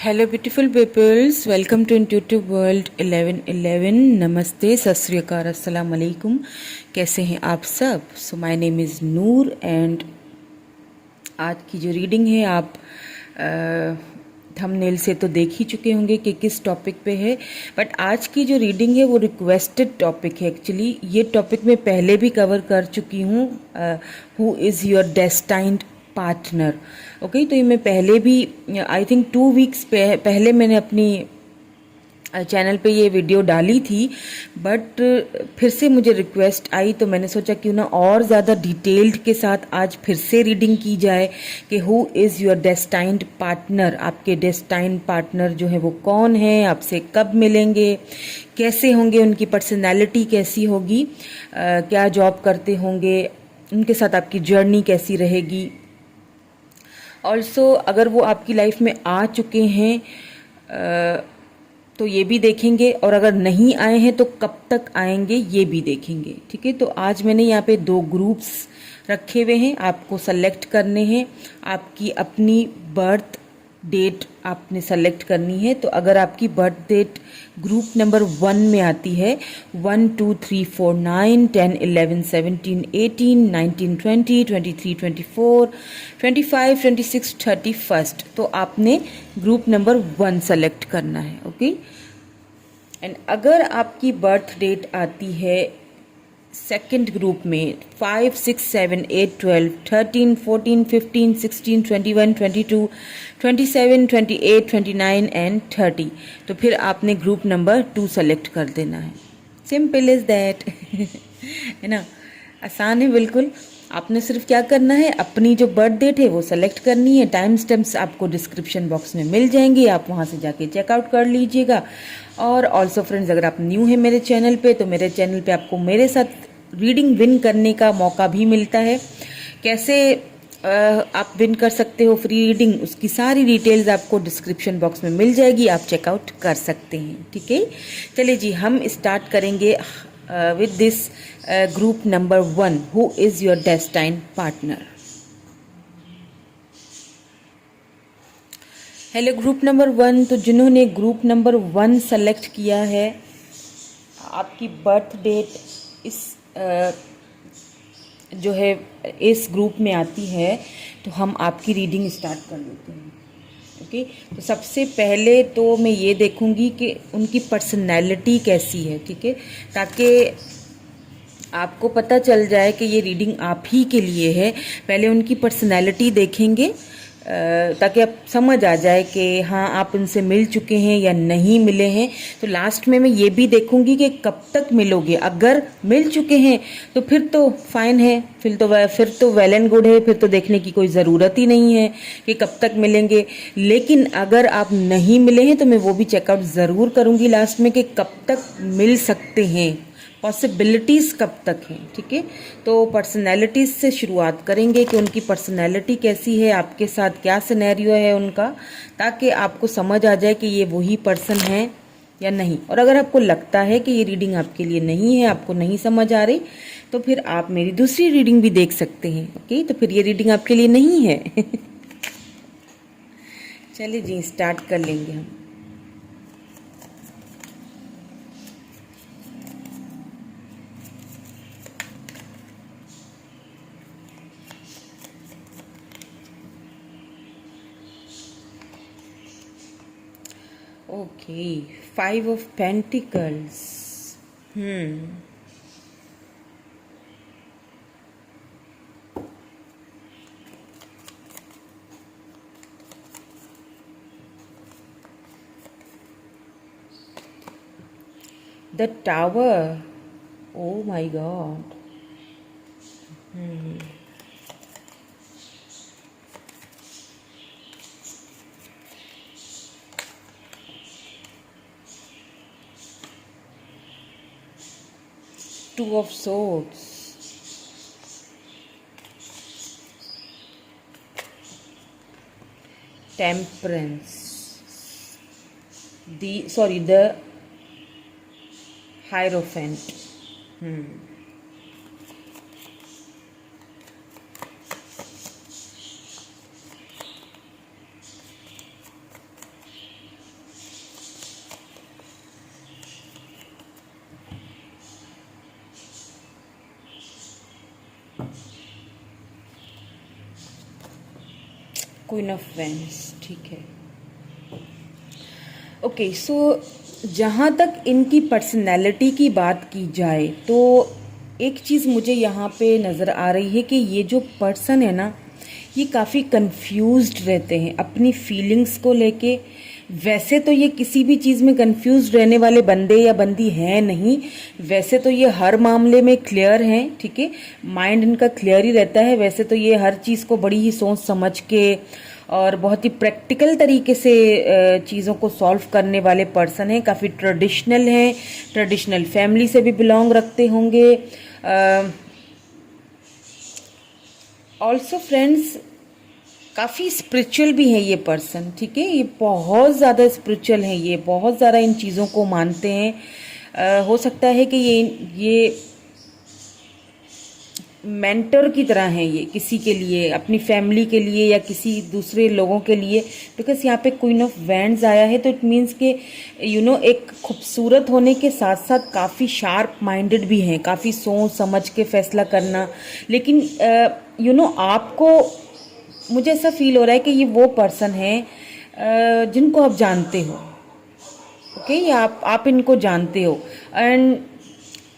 Hello beautiful peoples, welcome to intuitive world 1111। नमस्ते, सत श्री अकाल, अस्सलाम वालेकुम। कैसे हैं आप सब? So my name is Noor and आज की जो रीडिंग है आप थंबनेल से तो देख ही चुके होंगे कि किस टॉपिक पे है। बट आज की जो रीडिंग है वो रिक्वेस्टेड टॉपिक है। एक्चुअली ये टॉपिक मैं पहले भी कवर कर चुकी हूँ, who is your destined partner. Okay, तो ये मैं पहले भी आई थिंक 2 वीक्स पहले मैंने अपनी चैनल पे ये वीडियो डाली थी। बट फिर से मुझे रिक्वेस्ट आई तो मैंने सोचा क्यों ना और ज़्यादा डिटेल्ड के साथ आज फिर से रीडिंग की जाए कि who is your destined partner. आपके डेस्टाइन्ड पार्टनर जो है वो कौन है, आपसे कब मिलेंगे, कैसे होंगे, उनकी पर्सनैलिटी कैसी होगी, क्या जॉब करते होंगे, उनके साथ आपकी जर्नी कैसी रहेगी। ऑल्सो अगर वो आपकी लाइफ में आ चुके हैं तो ये भी देखेंगे, और अगर नहीं आए हैं तो कब तक आएंगे ये भी देखेंगे। ठीक है, तो आज मैंने यहाँ पे 2 ग्रुप्स रखे हुए हैं, आपको सेलेक्ट करने हैं। आपकी अपनी बर्थ डेट आपने सेलेक्ट करनी है। तो अगर आपकी बर्थ डेट ग्रुप नंबर 1 में आती है 1 2 3 4 9 10 11 17 18 19 20 23 24 25 26 31, तो आपने ग्रुप नंबर 1 सेलेक्ट करना है। ओके, एंड अगर आपकी बर्थ डेट आती है सेकेंड ग्रुप में 5 6 7 8 12 13 14 15 16 21 22 27 28 29 एंड 30, तो फिर आपने ग्रुप नंबर 2 सेलेक्ट कर देना है। सिंपल इज दैट है ना, आसान है बिल्कुल। आपने सिर्फ क्या करना है, अपनी जो बर्थ डेट है वो सेलेक्ट करनी है। टाइम स्टैम्प्स आपको डिस्क्रिप्शन बॉक्स में मिल जाएंगी, आप वहाँ से जाके चेकआउट कर लीजिएगा। और ऑल्सो फ्रेंड्स, अगर आप न्यू हैं मेरे चैनल पे तो मेरे चैनल पे आपको मेरे साथ रीडिंग विन करने का मौका भी मिलता है। कैसे आप विन कर सकते हो फ्री रीडिंग, उसकी सारी डिटेल्स आपको डिस्क्रिप्शन बॉक्स में मिल जाएगी, आप चेकआउट कर सकते हैं। ठीक है, चलिए जी, हम स्टार्ट करेंगे with this group number 1, who is your destined partner. Hello group number 1, तो जिन्होंने ग्रुप नंबर 1 सेलेक्ट किया है, आपकी बर्थ डेट इस जो है इस ग्रुप में आती है, तो हम आपकी रीडिंग स्टार्ट कर लेते हैं। ओके, तो सबसे पहले तो मैं ये देखूंगी कि उनकी पर्सनैलिटी कैसी है। ठीक है, ताकि आपको पता चल जाए कि ये रीडिंग आप ही के लिए है। पहले उनकी पर्सनैलिटी देखेंगे ताकि आप समझ आ जाए कि हाँ आप उनसे मिल चुके हैं या नहीं मिले हैं। तो लास्ट में मैं ये भी देखूंगी कि कब तक मिलोगे। अगर मिल चुके हैं तो फिर तो फाइन है, फिर तो वेल एंड गुड है, फिर तो देखने की कोई ज़रूरत ही नहीं है कि कब तक मिलेंगे। लेकिन अगर आप नहीं मिले हैं तो मैं वो भी चेकआउट ज़रूर करूँगी लास्ट में कि कब तक मिल सकते हैं, पॉसिबिलिटीज़ कब तक हैं। ठीक है, तो पर्सनैलिटीज़ से शुरुआत करेंगे कि उनकी पर्सनैलिटी कैसी है, आपके साथ क्या सिनेरियो है उनका, ताकि आपको समझ आ जाए कि ये वही पर्सन है या नहीं। और अगर आपको लगता है कि ये रीडिंग आपके लिए नहीं है, आपको नहीं समझ आ रही, तो फिर आप मेरी दूसरी रीडिंग भी देख सकते हैं। ओके, तो फिर ये रीडिंग आपके लिए नहीं है चलिए जी, स्टार्ट कर लेंगे हम। Okay, 5 of Pentacles. 'The Tower. Oh my God. 2 of Swords. Temperance. The Hierophant. Queen of wands, ठीक है। ओके, सो जहाँ तक इनकी पर्सनैलिटी की बात की जाए तो एक चीज़ मुझे यहाँ पे नज़र आ रही है कि ये जो पर्सन है ना, ये काफ़ी कंफ्यूज्ड रहते हैं अपनी फीलिंग्स को लेके। वैसे तो ये किसी भी चीज़ में कंफ्यूज रहने वाले बंदे या बंदी हैं नहीं, वैसे तो ये हर मामले में क्लियर हैं, ठीक है, माइंड इनका क्लियर ही रहता है। वैसे तो ये हर चीज़ को बड़ी ही सोच समझ के और बहुत ही प्रैक्टिकल तरीके से चीज़ों को सॉल्व करने वाले पर्सन हैं, काफ़ी ट्रेडिशनल हैं, ट्रेडिशनल फैमिली से भी बिलोंग रखते होंगे। ऑल्सो फ्रेंड्स, काफ़ी स्पिरिचुअल भी है ये पर्सन, ठीक है, ये बहुत ज़्यादा स्पिरिचुअल है, ये बहुत ज़्यादा इन चीज़ों को मानते हैं। हो सकता है कि ये मेंटर की तरह हैं, ये किसी के लिए, अपनी फैमिली के लिए या किसी दूसरे लोगों के लिए। बिकॉज यहाँ पे क्वीन ऑफ वैंड्स आया है तो इट मीन्स के एक खूबसूरत होने के साथ साथ काफ़ी शार्प माइंडेड भी हैं, काफ़ी सोच समझ के फैसला करना। लेकिन आपको, मुझे ऐसा फील हो रहा है कि ये वो पर्सन है जिनको आप जानते हो, ओके, या आप इनको जानते हो। एंड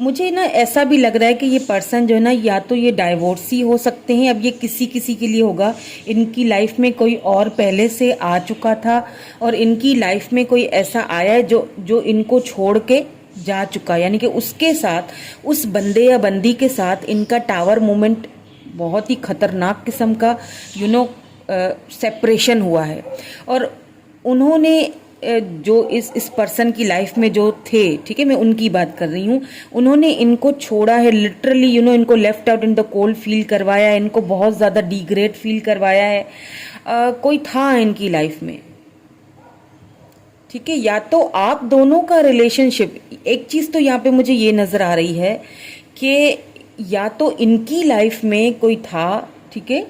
मुझे ना ऐसा भी लग रहा है कि ये पर्सन जो है ना, या तो ये डाइवोर्सी हो सकते हैं, अब ये किसी किसी के लिए होगा, इनकी लाइफ में कोई और पहले से आ चुका था और इनकी लाइफ में कोई ऐसा आया है जो इनको छोड़ के जा चुका, यानी कि उसके साथ, उस बंदे या बंदी के साथ इनका टावर मोमेंट बहुत ही खतरनाक किस्म का सेपरेशन हुआ है। और उन्होंने जो इस पर्सन की लाइफ में जो थे, ठीक है, मैं उनकी बात कर रही हूँ, उन्होंने इनको छोड़ा है लिटरली, इनको left out in the cold feel करवाया है, इनको बहुत ज़्यादा डिग्रेड फील करवाया है। कोई था इनकी लाइफ में, ठीक है, या तो आप दोनों का रिलेशनशिप, एक चीज़ तो यहाँ पे मुझे ये नज़र आ रही है कि या तो इनकी लाइफ में कोई था, ठीक है,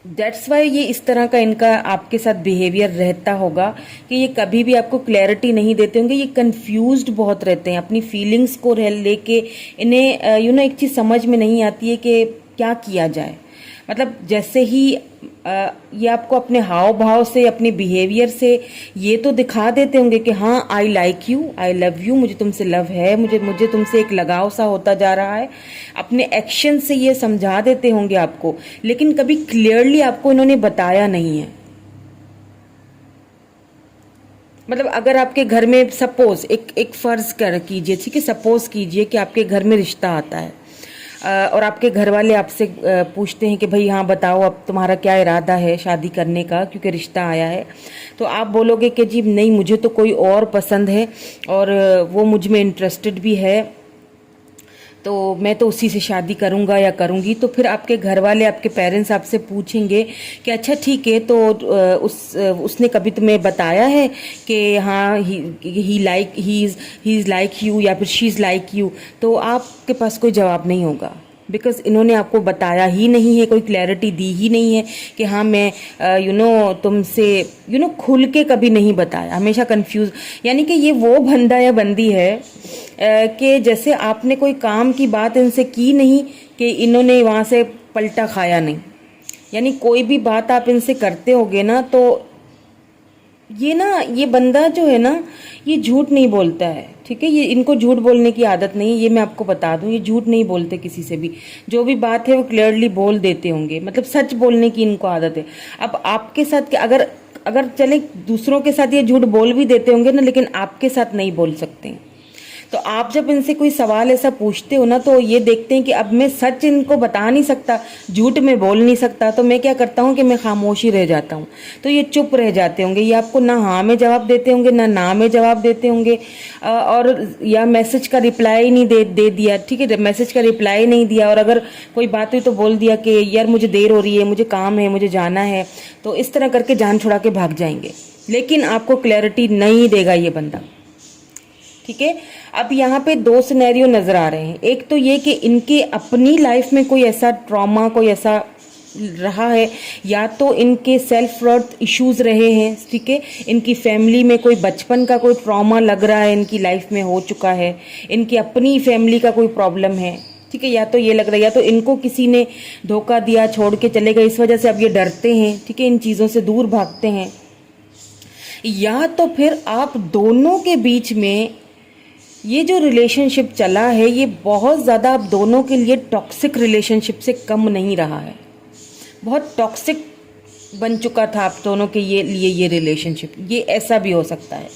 दैट्स वाई ये इस तरह का इनका आपके साथ बिहेवियर रहता होगा कि ये कभी भी आपको क्लैरिटी नहीं देते होंगे, ये कंफ्यूज्ड बहुत रहते हैं अपनी फीलिंग्स को लेके। इन्हें एक चीज़ समझ में नहीं आती है कि क्या किया जाए। मतलब जैसे ही ये आपको अपने हाव भाव से, अपने बिहेवियर से ये तो दिखा देते होंगे कि हाँ, I like you, I love you, मुझे तुमसे लव है, मुझे तुमसे एक लगाव सा होता जा रहा है। अपने एक्शन से ये समझा देते होंगे आपको, लेकिन कभी क्लियरली आपको इन्होंने बताया नहीं है। मतलब अगर आपके घर में सपोज एक फर्ज कर कीजिए, ठीक है, सपोज कीजिए कि आपके घर में रिश्ता आता है और आपके घर वाले आपसे पूछते हैं कि भाई हाँ बताओ, अब तुम्हारा क्या इरादा है शादी करने का, क्योंकि रिश्ता आया है। तो आप बोलोगे कि जी नहीं, मुझे तो कोई और पसंद है और वो मुझ में इंटरेस्टेड भी है, तो मैं तो उसी से शादी करूंगा या करूंगी। तो फिर आपके घर वाले, आपके पेरेंट्स आपसे पूछेंगे कि अच्छा ठीक है, तो उसने कभी तुम्हें बताया है कि हाँ ही इज़ लाइक यू या फिर शी इज़ लाइक यू? तो आपके पास कोई जवाब नहीं होगा, बिकॉज इन्होंने आपको बताया ही नहीं है, कोई क्लैरिटी दी ही नहीं है कि हाँ मैं तुमसे खुल के कभी नहीं बताया, हमेशा कंफ्यूज। यानी कि ये वो बंदा या बंदी है कि जैसे आपने कोई काम की बात इनसे की नहीं कि इन्होंने वहाँ से पलटा खाया नहीं। यानी कोई भी बात आप इनसे करते होगे ना, तो ये बंदा जो है ना, ये झूठ नहीं बोलता है, ठीक है, ये इनको झूठ बोलने की आदत नहीं है, ये मैं आपको बता दूं, ये झूठ नहीं बोलते किसी से भी। जो भी बात है वो क्लियरली बोल देते होंगे, मतलब सच बोलने की इनको आदत है। अब आपके साथ अगर चले दूसरों के साथ ये झूठ बोल भी देते होंगे ना, लेकिन आपके साथ नहीं बोल सकते। तो आप जब इनसे कोई सवाल ऐसा पूछते हो ना, तो ये देखते हैं कि अब मैं सच इनको बता नहीं सकता, झूठ में बोल नहीं सकता, तो मैं क्या करता हूँ कि मैं खामोशी रह जाता हूँ। तो ये चुप रह जाते होंगे, ये आपको ना हाँ में जवाब देते होंगे ना में जवाब देते होंगे, और या मैसेज का रिप्लाई नहीं दे दिया, ठीक है, मैसेज का रिप्लाई नहीं दिया, और अगर कोई बात हुई तो बोल दिया कि यार मुझे देर हो रही है, मुझे काम है, मुझे जाना है। तो इस तरह करके जान छुड़ा के भाग जाएंगे, लेकिन आपको क्लैरिटी नहीं देगा ये बंदा, ठीक है। अब यहाँ पे दो सिनेरियो नजर आ रहे हैं। एक तो ये कि इनके अपनी लाइफ में कोई ऐसा ट्रॉमा, कोई ऐसा रहा है, या तो इनके सेल्फ वर्थ इश्यूज रहे हैं, ठीक है, इनकी फैमिली में कोई बचपन का कोई ट्रॉमा लग रहा है, इनकी लाइफ में हो चुका है, इनकी अपनी फैमिली का कोई प्रॉब्लम है, ठीक है, या तो ये लग रहा है या तो इनको किसी ने धोखा दिया, छोड़ के चले गए, इस वजह से अब ये डरते हैं, ठीक है, इन चीज़ों से दूर भागते हैं। या तो फिर आप दोनों के बीच में ये जो रिलेशनशिप चला है ये बहुत ज़्यादा आप दोनों के लिए टॉक्सिक रिलेशनशिप से कम नहीं रहा है, बहुत टॉक्सिक बन चुका था आप दोनों के लिए ये रिलेशनशिप। ये ऐसा भी हो सकता है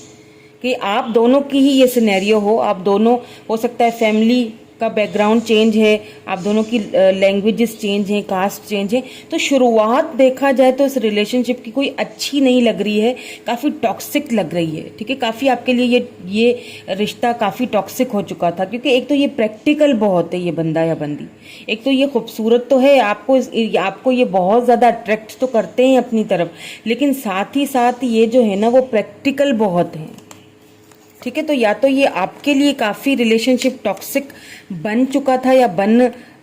कि आप दोनों की ही ये सिनेरियो हो, आप दोनों, हो सकता है फैमिली का बैकग्राउंड चेंज है, आप दोनों की लैंग्वेजेस चेंज हैं, कास्ट चेंज है, तो शुरुआत देखा जाए तो इस रिलेशनशिप की कोई अच्छी नहीं लग रही है, काफ़ी टॉक्सिक लग रही है, ठीक है, काफ़ी आपके लिए ये रिश्ता काफ़ी टॉक्सिक हो चुका था। क्योंकि एक तो ये प्रैक्टिकल बहुत है ये बंदा या बंदी, एक तो ये खूबसूरत तो है, आपको ये बहुत ज़्यादा अट्रैक्ट तो करते हैं अपनी तरफ, लेकिन साथ ही साथ ये जो है ना वो प्रैक्टिकल बहुत है, ठीक है। तो या तो ये आपके लिए काफ़ी रिलेशनशिप टॉक्सिक बन चुका था या बन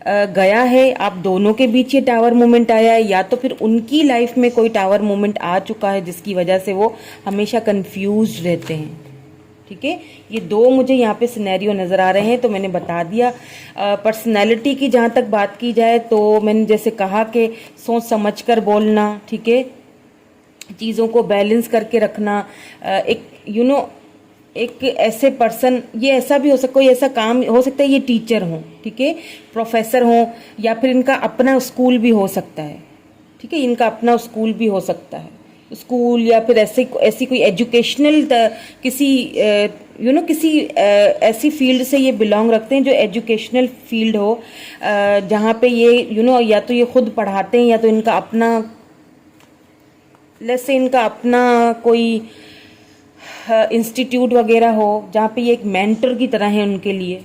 गया है, आप दोनों के बीच ये टावर मोमेंट आया है, या तो फिर उनकी लाइफ में कोई टावर मोमेंट आ चुका है जिसकी वजह से वो हमेशा कंफ्यूज रहते हैं, ठीक है। ये दो मुझे यहाँ पे सिनेरियो नज़र आ रहे हैं, तो मैंने बता दिया। पर्सनैलिटी की जहाँ तक बात की जाए तो मैंने जैसे कहा कि सोच समझ कर बोलना, ठीक है, चीज़ों को बैलेंस करके रखना, एक एक ऐसे पर्सन, ये ऐसा भी हो सकता, कोई ऐसा काम हो सकता है, ये टीचर हों, ठीक है, प्रोफेसर हों, या फिर इनका अपना स्कूल भी हो सकता है, ठीक है, इनका अपना स्कूल भी हो सकता है, स्कूल, या फिर ऐसी कोई एजुकेशनल किसी किसी ऐसी फील्ड से ये बिलोंग रखते हैं जो एजुकेशनल फील्ड हो, जहाँ पे ये या तो ये खुद पढ़ाते हैं, या तो इनका अपना, जैसे इनका अपना कोई इंस्टीट्यूट वगैरह हो जहाँ पे ये एक मेंटर की तरह है उनके लिए।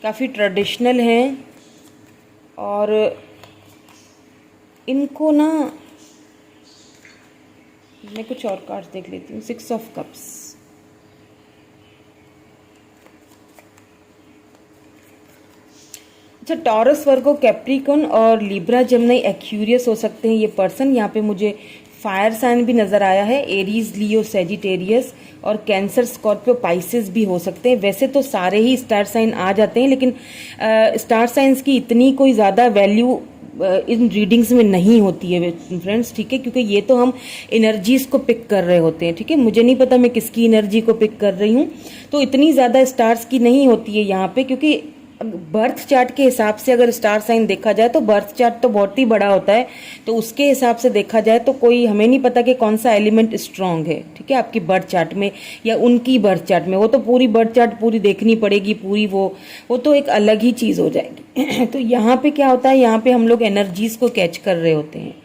काफ़ी ट्रेडिशनल हैं, और इनको ना, मैं कुछ और कार्ड्स देख लेती हूँ। 6 ऑफ कप्स, अच्छा, टॉरस, वर्गो, कैप्रिकॉर्न और लिब्रा, जेमिनी, एक्यूरियस हो सकते हैं ये पर्सन। यहाँ पे मुझे फायर साइन भी नज़र आया है, एरीज, लियो, सेजिटेरियस, और कैंसर, स्कॉर्पियो, पाइसेस भी हो सकते हैं। वैसे तो सारे ही स्टार साइन आ जाते हैं, लेकिन स्टार साइंस की इतनी कोई ज़्यादा वैल्यू इन रीडिंग्स में नहीं होती है फ्रेंड्स, ठीक है, क्योंकि ये तो हम एनर्जीज को पिक कर रहे होते हैं, ठीक है। मुझे नहीं पता मैं किसकी एनर्जी को पिक कर रही हूँ, तो इतनी ज़्यादा स्टार्स की नहीं होती है यहाँ पे, क्योंकि बर्थ चार्ट के हिसाब से अगर स्टार साइन देखा जाए तो बर्थ चार्ट तो बहुत ही बड़ा होता है, तो उसके हिसाब से देखा जाए तो कोई हमें नहीं पता कि कौन सा एलिमेंट स्ट्रांग है, ठीक है, आपकी बर्थ चार्ट में या उनकी बर्थ चार्ट में। वो तो पूरी बर्थ चार्ट पूरी देखनी पड़ेगी, पूरी वो तो एक अलग ही चीज़ हो जाएगी। तो यहाँ पे क्या होता है, यहाँ पे हम लोग एनर्जीज को कैच कर रहे होते हैं,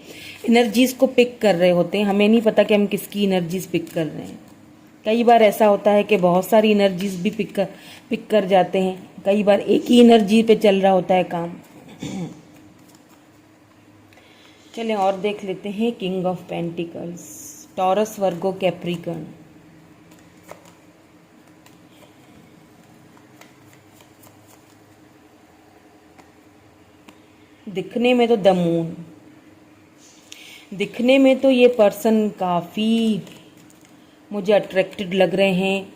एनर्जीज को पिक कर रहे होते हैं, हमें नहीं पता कि हम किसकी एनर्जीज पिक कर रहे हैं। कई बार ऐसा होता है कि बहुत सारी एनर्जीज भी पिक कर जाते हैं, कई बार एक ही एनर्जी पे चल रहा होता है काम। चलें और देख लेते हैं। King of pentacles, taurus, Virgo, Capricorn, दिखने में तो द मून, दिखने में तो ये पर्सन काफ़ी मुझे अट्रैक्टेड लग रहे हैं।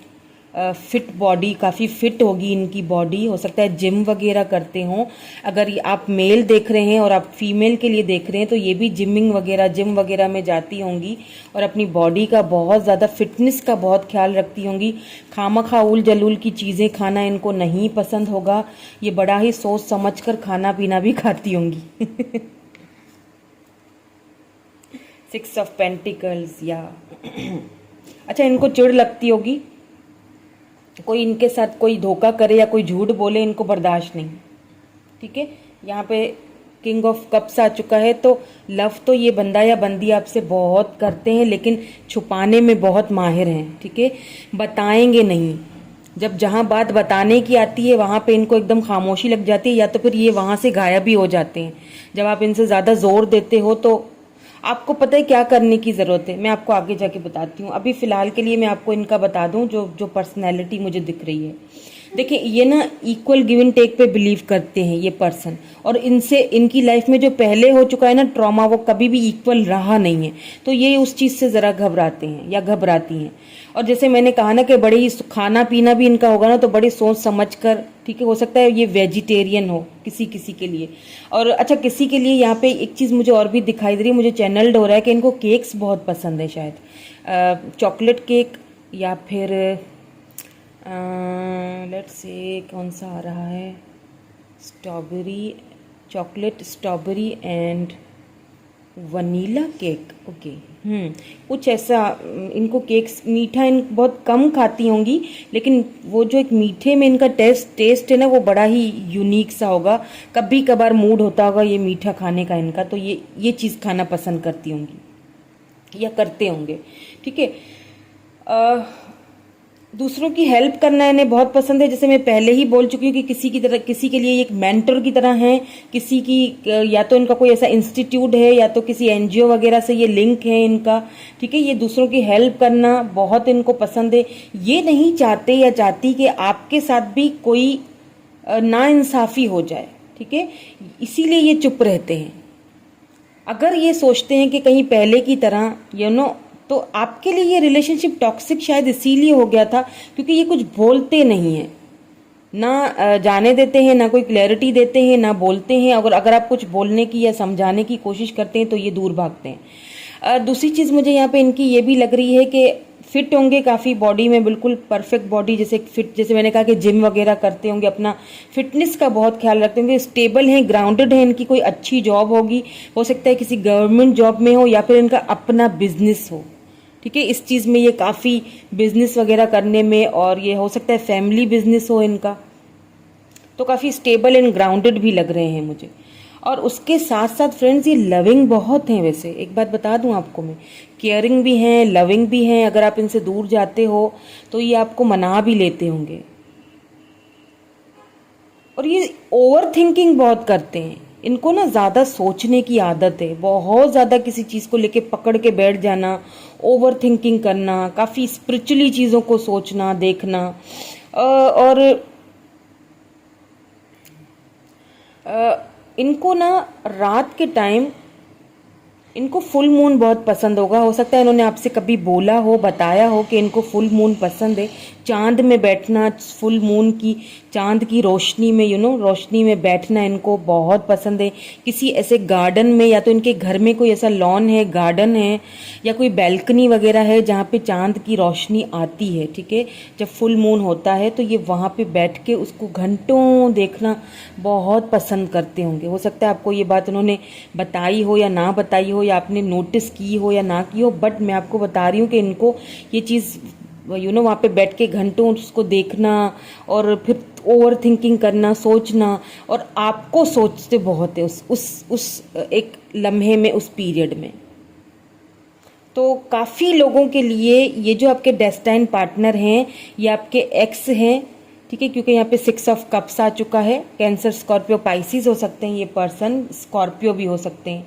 फिट बॉडी, काफ़ी फिट होगी इनकी बॉडी, हो सकता है जिम वगैरह करते हों। अगर आप मेल देख रहे हैं और आप फीमेल के लिए देख रहे हैं तो ये भी जिम वगैरह में जाती होंगी और अपनी बॉडी का बहुत ज़्यादा, फिटनेस का बहुत ख्याल रखती होंगी। खामखा उल जलूल की चीज़ें खाना इनको नहीं पसंद होगा, ये बड़ा ही सोच समझ कर खाना पीना भी खाती होंगी। 6 ऑफ पेंटिकल्स, या अच्छा, इनको चिढ़ लगती होगी, कोई इनके साथ कोई धोखा करे या कोई झूठ बोले, इनको बर्दाश्त नहीं, ठीक है। यहाँ पे किंग ऑफ कप्स आ चुका है, तो लव तो ये बंदा या बंदी आपसे बहुत करते हैं, लेकिन छुपाने में बहुत माहिर हैं, ठीक है, बताएंगे नहीं। जब जहाँ बात बताने की आती है वहाँ पे इनको एकदम खामोशी लग जाती है, या तो फिर ये वहाँ से गायब भी हो जाते हैं। जब आप इनसे ज़्यादा जोर देते हो तो आपको पता है क्या करने की ज़रूरत है, मैं आपको आगे जाके बताती हूँ। अभी फ़िलहाल के लिए मैं आपको इनका बता दूँ जो पर्सनैलिटी मुझे दिख रही है। देखिए ये ना इक्वल गिव एंड टेक पे बिलीव करते हैं ये पर्सन, और इनसे इनकी लाइफ में जो पहले हो चुका है ना ट्रॉमा, वो कभी भी इक्वल रहा नहीं है, तो ये उस चीज से जरा घबराते हैं या घबराती हैं। और जैसे मैंने कहा ना कि बड़ी खाना पीना भी इनका होगा ना तो बड़ी सोच समझ कर, ठीक है, हो सकता है ये वेजिटेरियन हो किसी किसी के लिए। और अच्छा, किसी के लिए यहाँ पे एक चीज मुझे और भी दिखाई दे रही है, मुझे चैनल्ड हो रहा है कि इनको केक्स बहुत पसंद है, शायद चॉकलेट केक या फिर लेट्स से कौन सा आ रहा है, strawberry, chocolate strawberry and vanilla cake, okay. कुछ ऐसा इनको केक्स, मीठा इन बहुत कम खाती होंगी, लेकिन वो जो एक मीठे में इनका टेस्ट है ना वो बड़ा ही यूनिक सा होगा। कभी कभार मूड होता होगा ये मीठा खाने का इनका, तो ये चीज़ खाना पसंद करती होंगी या करते होंगे, ठीक है। दूसरों की हेल्प करना इन्हें बहुत पसंद है, जैसे मैं पहले ही बोल चुकी हूँ कि किसी के लिए एक मेंटर की तरह है, किसी की या तो इनका कोई ऐसा इंस्टीट्यूट है या तो किसी एनजीओ वगैरह से ये लिंक है इनका, ठीक है। ये दूसरों की हेल्प करना बहुत इनको पसंद है। ये नहीं चाहते या चाहती कि आपके साथ भी कोई नाइंसाफी हो जाए, ठीक है, इसीलिए ये चुप रहते हैं। अगर ये सोचते हैं कि कहीं पहले की तरह तो आपके लिए ये रिलेशनशिप टॉक्सिक शायद इसीलिए हो गया था क्योंकि ये कुछ बोलते नहीं है, ना जाने देते हैं, ना कोई क्लैरिटी देते हैं, ना बोलते हैं। अगर आप कुछ बोलने की या समझाने की कोशिश करते हैं तो ये दूर भागते हैं। दूसरी चीज़ मुझे यहाँ पे इनकी ये भी लग रही है कि फिट होंगे काफ़ी, बॉडी में बिल्कुल परफेक्ट बॉडी, जैसे मैंने कहा कि जिम वगैरह करते होंगे, अपना फिटनेस का बहुत ख्याल रखते होंगे, स्टेबल हैं, ग्राउंडेड हैं, इनकी कोई अच्छी जॉब होगी, हो सकता है किसी गवर्नमेंट जॉब में हो या फिर इनका अपना बिजनेस हो, ठीक है। इस चीज़ में ये काफ़ी बिजनेस वगैरह करने में, और ये हो सकता है फैमिली बिजनेस हो इनका, तो काफ़ी स्टेबल एंड ग्राउंडेड भी लग रहे हैं मुझे। और उसके साथ साथ फ्रेंड्स ये लविंग बहुत हैं, वैसे एक बात बता दूं आपको मैं, केयरिंग भी हैं, लविंग भी हैं। अगर आप इनसे दूर जाते हो तो ये आपको मना भी लेते होंगे। और ये ओवर थिंकिंग बहुत करते हैं, इनको ना ज़्यादा सोचने की आदत है, बहुत ज़्यादा किसी चीज़ को लेके पकड़ के बैठ जाना, ओवर थिंकिंग करना, काफ़ी स्पिरिचुअली चीज़ों को सोचना देखना। और इनको ना रात के टाइम इनको फुल मून बहुत पसंद होगा। हो सकता है इन्होंने आपसे कभी बोला हो, बताया हो कि इनको फुल मून पसंद है, चांद में बैठना, फुल मून की, चांद की रोशनी में रोशनी में बैठना इनको बहुत पसंद है। किसी ऐसे गार्डन में, या तो इनके घर में कोई ऐसा लॉन है, गार्डन है, या कोई बैल्कनी वगैरह है जहाँ पे चांद की रोशनी आती है, ठीक है, जब फुल मून होता है तो ये वहाँ पे बैठ के उसको घंटों देखना बहुत पसंद करते होंगे। हो सकता है आपको ये बात उन्होंने बताई हो या ना बताई हो, या आपने नोटिस की हो या ना की हो, बट मैं आपको बता रही हूँ कि इनको ये चीज़ वहाँ पे बैठ के घंटों उसको देखना और फिर ओवर थिंकिंग करना, सोचना, और आपको सोचते बहुत है उस एक लम्हे में, उस पीरियड में। तो काफ़ी लोगों के लिए ये जो आपके डेस्टाइन पार्टनर हैं ये आपके एक्स हैं, ठीक है, क्योंकि यहाँ पे 6 ऑफ कप्स आ चुका है। कैंसर, स्कॉर्पियो, पाइसिस हो सकते हैं ये पर्सन, स्कॉर्पियो भी हो सकते हैं।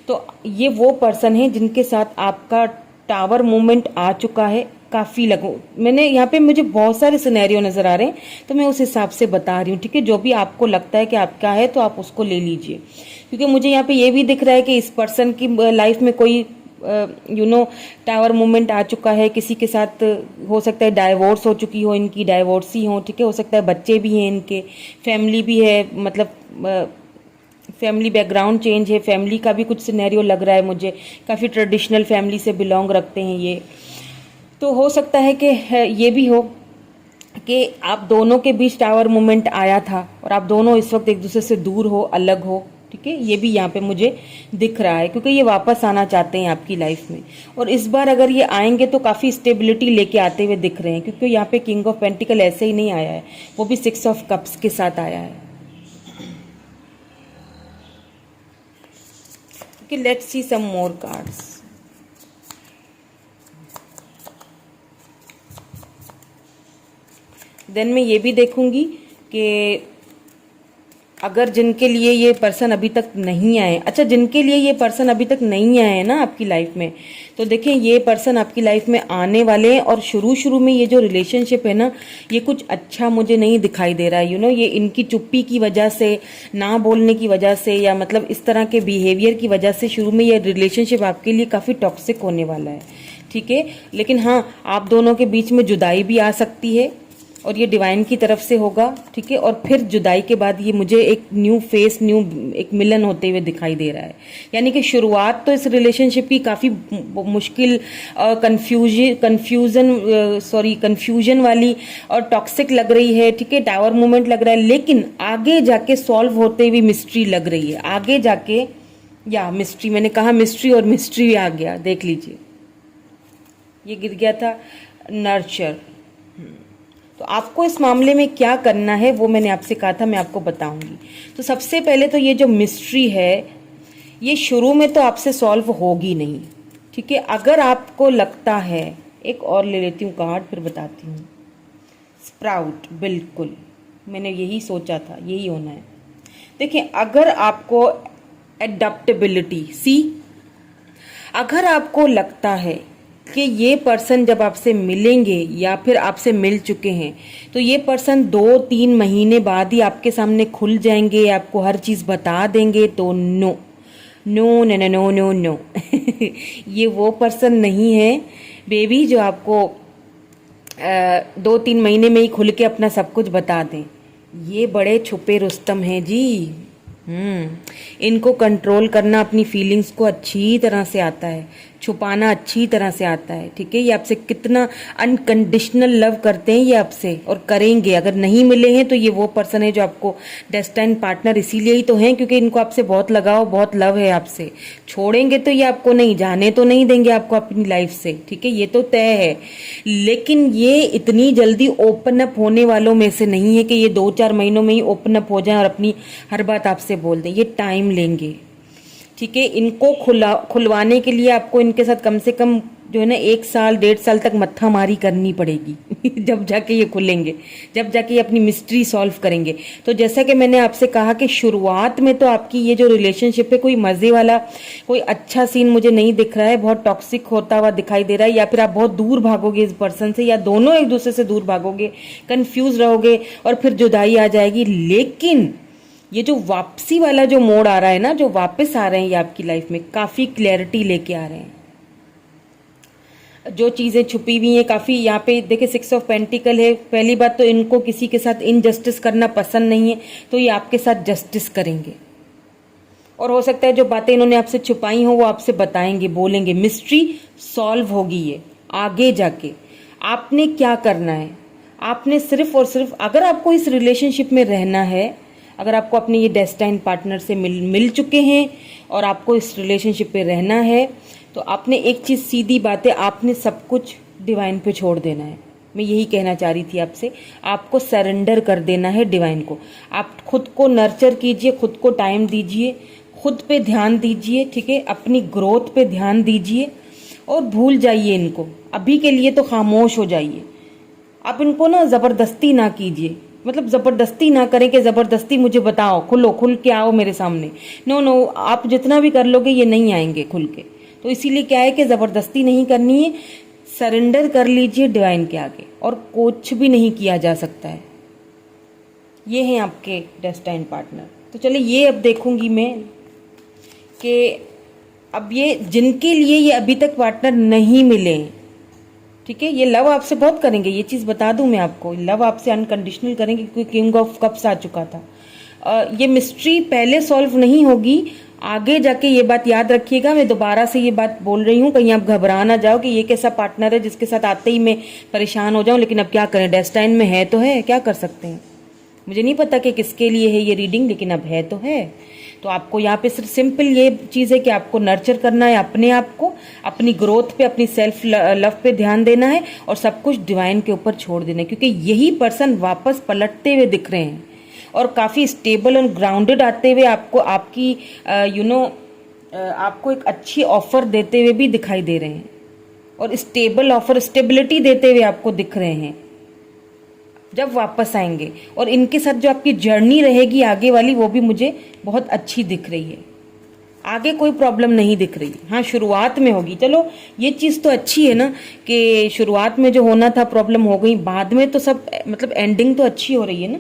तो ये वो पर्सन है जिनके साथ आपका टावर मूवमेंट आ चुका है। काफ़ी मैंने यहाँ पे मुझे बहुत सारे सिनेरियो नज़र आ रहे हैं, तो मैं उस हिसाब से बता रही हूँ, ठीक है। जो भी आपको लगता है कि आपका है तो आप उसको ले लीजिए, क्योंकि मुझे यहाँ पे ये भी दिख रहा है कि इस पर्सन की लाइफ में कोई टावर मूवमेंट आ चुका है, किसी के साथ हो सकता है डाइवोर्स हो चुकी हो, इनकी डाइवोर्सी हो, ठीक है, हो सकता है बच्चे भी हैं इनके, फैमिली भी है, मतलब फैमिली बैकग्राउंड चेंज है, फैमिली का भी कुछ सिनेरियो लग रहा है मुझे, काफ़ी ट्रेडिशनल फैमिली से बिलोंग रखते हैं ये। तो हो सकता है कि ये भी हो कि आप दोनों के बीच टावर मूवमेंट आया था और आप दोनों इस वक्त एक दूसरे से दूर हो, अलग हो, ठीक है। ये भी यहाँ पे मुझे दिख रहा है, क्योंकि ये वापस आना चाहते हैं आपकी लाइफ में, और इस बार अगर ये आएंगे तो काफ़ी स्टेबिलिटी लेके आते हुए दिख रहे हैं, क्योंकि यहाँ पे किंग ऑफ पेंटिकल ऐसे ही नहीं आया है, वो भी 6 ऑफ कप्स के साथ आया है। Okay, let's see some more cards. Then मैं ये भी देखूंगी कि अगर जिनके लिए ये पर्सन अभी तक नहीं आए, अच्छा जिनके लिए ये पर्सन अभी तक नहीं आए हैं ना आपकी लाइफ में, तो देखें ये पर्सन आपकी लाइफ में आने वाले हैं। और शुरू शुरू में ये जो रिलेशनशिप है ना, ये कुछ अच्छा मुझे नहीं दिखाई दे रहा है। ये इनकी चुप्पी की वजह से, ना बोलने की वजह से, या मतलब इस तरह के बिहेवियर की वजह से शुरू में ये रिलेशनशिप आपके लिए काफ़ी टॉक्सिक होने वाला है, ठीक है। लेकिन हाँ, आप दोनों के बीच में जुदाई भी आ सकती है और ये डिवाइन की तरफ से होगा, ठीक है। और फिर जुदाई के बाद ये मुझे एक न्यू फेस, न्यू एक मिलन होते हुए दिखाई दे रहा है। यानी कि शुरुआत तो इस रिलेशनशिप की काफ़ी मुश्किल, कंफ्यूजन वाली और टॉक्सिक लग रही है, ठीक है। टावर मूवमेंट लग रहा है, लेकिन आगे जाके सॉल्व होते हुए मिस्ट्री लग रही है। आगे जाके, या मिस्ट्री, मैंने कहा मिस्ट्री और मिस्ट्री आ गया, देख लीजिए। ये गिर गया था नर्चर। तो आपको इस मामले में क्या करना है वो मैंने आपसे कहा था, मैं आपको बताऊंगी। तो सबसे पहले तो ये जो मिस्ट्री है, ये शुरू में तो आपसे सॉल्व होगी नहीं, ठीक है। अगर आपको लगता है, एक और ले लेती हूँ कार्ड, फिर बताती हूँ। स्प्राउट, बिल्कुल मैंने यही सोचा था, यही होना है। देखिए, अगर आपको एडप्टेबिलिटी, अगर आपको लगता है कि ये पर्सन जब आपसे मिलेंगे या फिर आपसे मिल चुके हैं, तो ये पर्सन 2-3 महीने बाद ही आपके सामने खुल जाएंगे, आपको हर चीज़ बता देंगे, तो no no no no no no no ये वो पर्सन नहीं है बेबी जो आपको 2-3 महीने में ही खुल के अपना सब कुछ बता दें। ये बड़े छुपे रुस्तम हैं जी। इनको कंट्रोल करना अपनी फीलिंग्स को अच्छी तरह से आता है, छुपाना अच्छी तरह से आता है, ठीक है। ये आपसे कितना अनकंडीशनल लव करते हैं ये आपसे, और करेंगे। अगर नहीं मिले हैं तो ये वो पर्सन है जो आपको डेस्टाइन पार्टनर इसीलिए ही तो हैं, क्योंकि इनको आपसे बहुत लगाव, बहुत लव है आपसे। छोड़ेंगे तो ये आपको नहीं, जाने तो नहीं देंगे आपको अपनी लाइफ से, ठीक है, ये तो तय है। लेकिन ये इतनी जल्दी ओपन अप होने वालों में से नहीं है कि ये 2-4 महीनों में ही ओपन अप हो जाए और अपनी हर बात आपसे बोल दें। ये टाइम लेंगे, ठीक है। इनको खुलवाने के लिए आपको इनके साथ कम से कम जो है ना 1 साल 1.5 साल तक मत्था मारी करनी पड़ेगी जब जाके ये खुलेंगे, जब जाके ये अपनी मिस्ट्री सॉल्व करेंगे। तो जैसा कि मैंने आपसे कहा कि शुरुआत में तो आपकी ये जो रिलेशनशिप है, कोई मजे वाला, कोई अच्छा सीन मुझे नहीं दिख रहा है। बहुत टॉक्सिक होता हुआ दिखाई दे रहा है, या फिर आप बहुत दूर भागोगे इस पर्सन से, या दोनों एक दूसरे से दूर भागोगे, कंफ्यूज रहोगे और फिर जुदाई आ जाएगी। लेकिन ये जो वापसी वाला जो मोड़ आ रहा है ना, जो वापस आ रहे हैं ये आपकी लाइफ में, काफी क्लैरिटी लेके आ रहे हैं। जो चीजें छुपी हुई हैं काफी, यहाँ पे देखिए 6 ऑफ पेंटिकल है। पहली बात तो इनको किसी के साथ इनजस्टिस करना पसंद नहीं है, तो ये आपके साथ जस्टिस करेंगे। और हो सकता है जो बातें इन्होंने आपसे छुपाई हो वो आपसे बताएंगे, बोलेंगे। मिस्ट्री सॉल्व होगी ये आगे जाके। आपने क्या करना है, आपने सिर्फ और सिर्फ, अगर आपको इस रिलेशनशिप में रहना है, अगर आपको अपने ये डेस्टाइन पार्टनर से मिल चुके हैं और आपको इस रिलेशनशिप पे रहना है, तो आपने एक चीज़, सीधी बात है, आपने सब कुछ डिवाइन पे छोड़ देना है। मैं यही कहना चाह रही थी आपसे, आपको सरेंडर कर देना है डिवाइन को। आप खुद को नर्चर कीजिए, खुद को टाइम दीजिए, खुद पे ध्यान दीजिए, ठीक है। अपनी ग्रोथ पे ध्यान दीजिए और भूल जाइए इनको। अभी के लिए तो खामोश हो जाइए। आप इनको ना ज़बरदस्ती ना कीजिए, मतलब ज़बरदस्ती ना करें कि ज़बरदस्ती मुझे बताओ, खुल के आओ मेरे सामने। नो नो, आप जितना भी कर लोगे ये नहीं आएंगे खुल के। तो इसीलिए क्या है कि ज़बरदस्ती नहीं करनी है, सरेंडर कर लीजिए डिवाइन के आगे, और कुछ भी नहीं किया जा सकता है। ये हैं आपके डेस्टाइन पार्टनर। तो चलिए ये अब देखूंगी मैं कि अब ये जिनके लिए ये अभी तक पार्टनर नहीं मिले, ठीक है, ये लव आपसे बहुत करेंगे, ये चीज़ बता दूं मैं आपको। लव आपसे अनकंडीशनल करेंगे, क्योंकि किंग ऑफ कप्स आ चुका था। ये मिस्ट्री पहले सॉल्व नहीं होगी, आगे जाके। ये बात याद रखिएगा, मैं दोबारा से ये बात बोल रही हूँ, कहीं आप घबरा ना जाओ कि ये कैसा पार्टनर है जिसके साथ आते ही मैं परेशान हो जाऊं। लेकिन अब क्या करें, डेस्टाइन में है तो है, क्या कर सकते हैं। मुझे नहीं पता कि किसके लिए है ये रीडिंग, लेकिन अब है तो है। तो आपको यहाँ पे सिर्फ सिंपल ये चीज़ है कि आपको नर्चर करना है अपने आप को, अपनी ग्रोथ पे, अपनी सेल्फ लव पे ध्यान देना है, और सब कुछ डिवाइन के ऊपर छोड़ देना है। क्योंकि यही पर्सन वापस पलटते हुए दिख रहे हैं और काफ़ी स्टेबल और ग्राउंडेड आते हुए आपको, आपकी आपको एक अच्छी ऑफर देते हुए भी दिखाई दे रहे हैं, और स्टेबल ऑफर, स्टेबिलिटी देते हुए आपको दिख रहे हैं। जब वापस आएंगे, और इनके साथ जो आपकी जर्नी रहेगी आगे वाली वो भी मुझे बहुत अच्छी दिख रही है। आगे कोई प्रॉब्लम नहीं दिख रही। हाँ, शुरुआत में होगी, चलो ये चीज़ तो अच्छी है ना कि शुरुआत में जो होना था प्रॉब्लम हो गई, बाद में तो सब मतलब एंडिंग तो अच्छी हो रही है ना।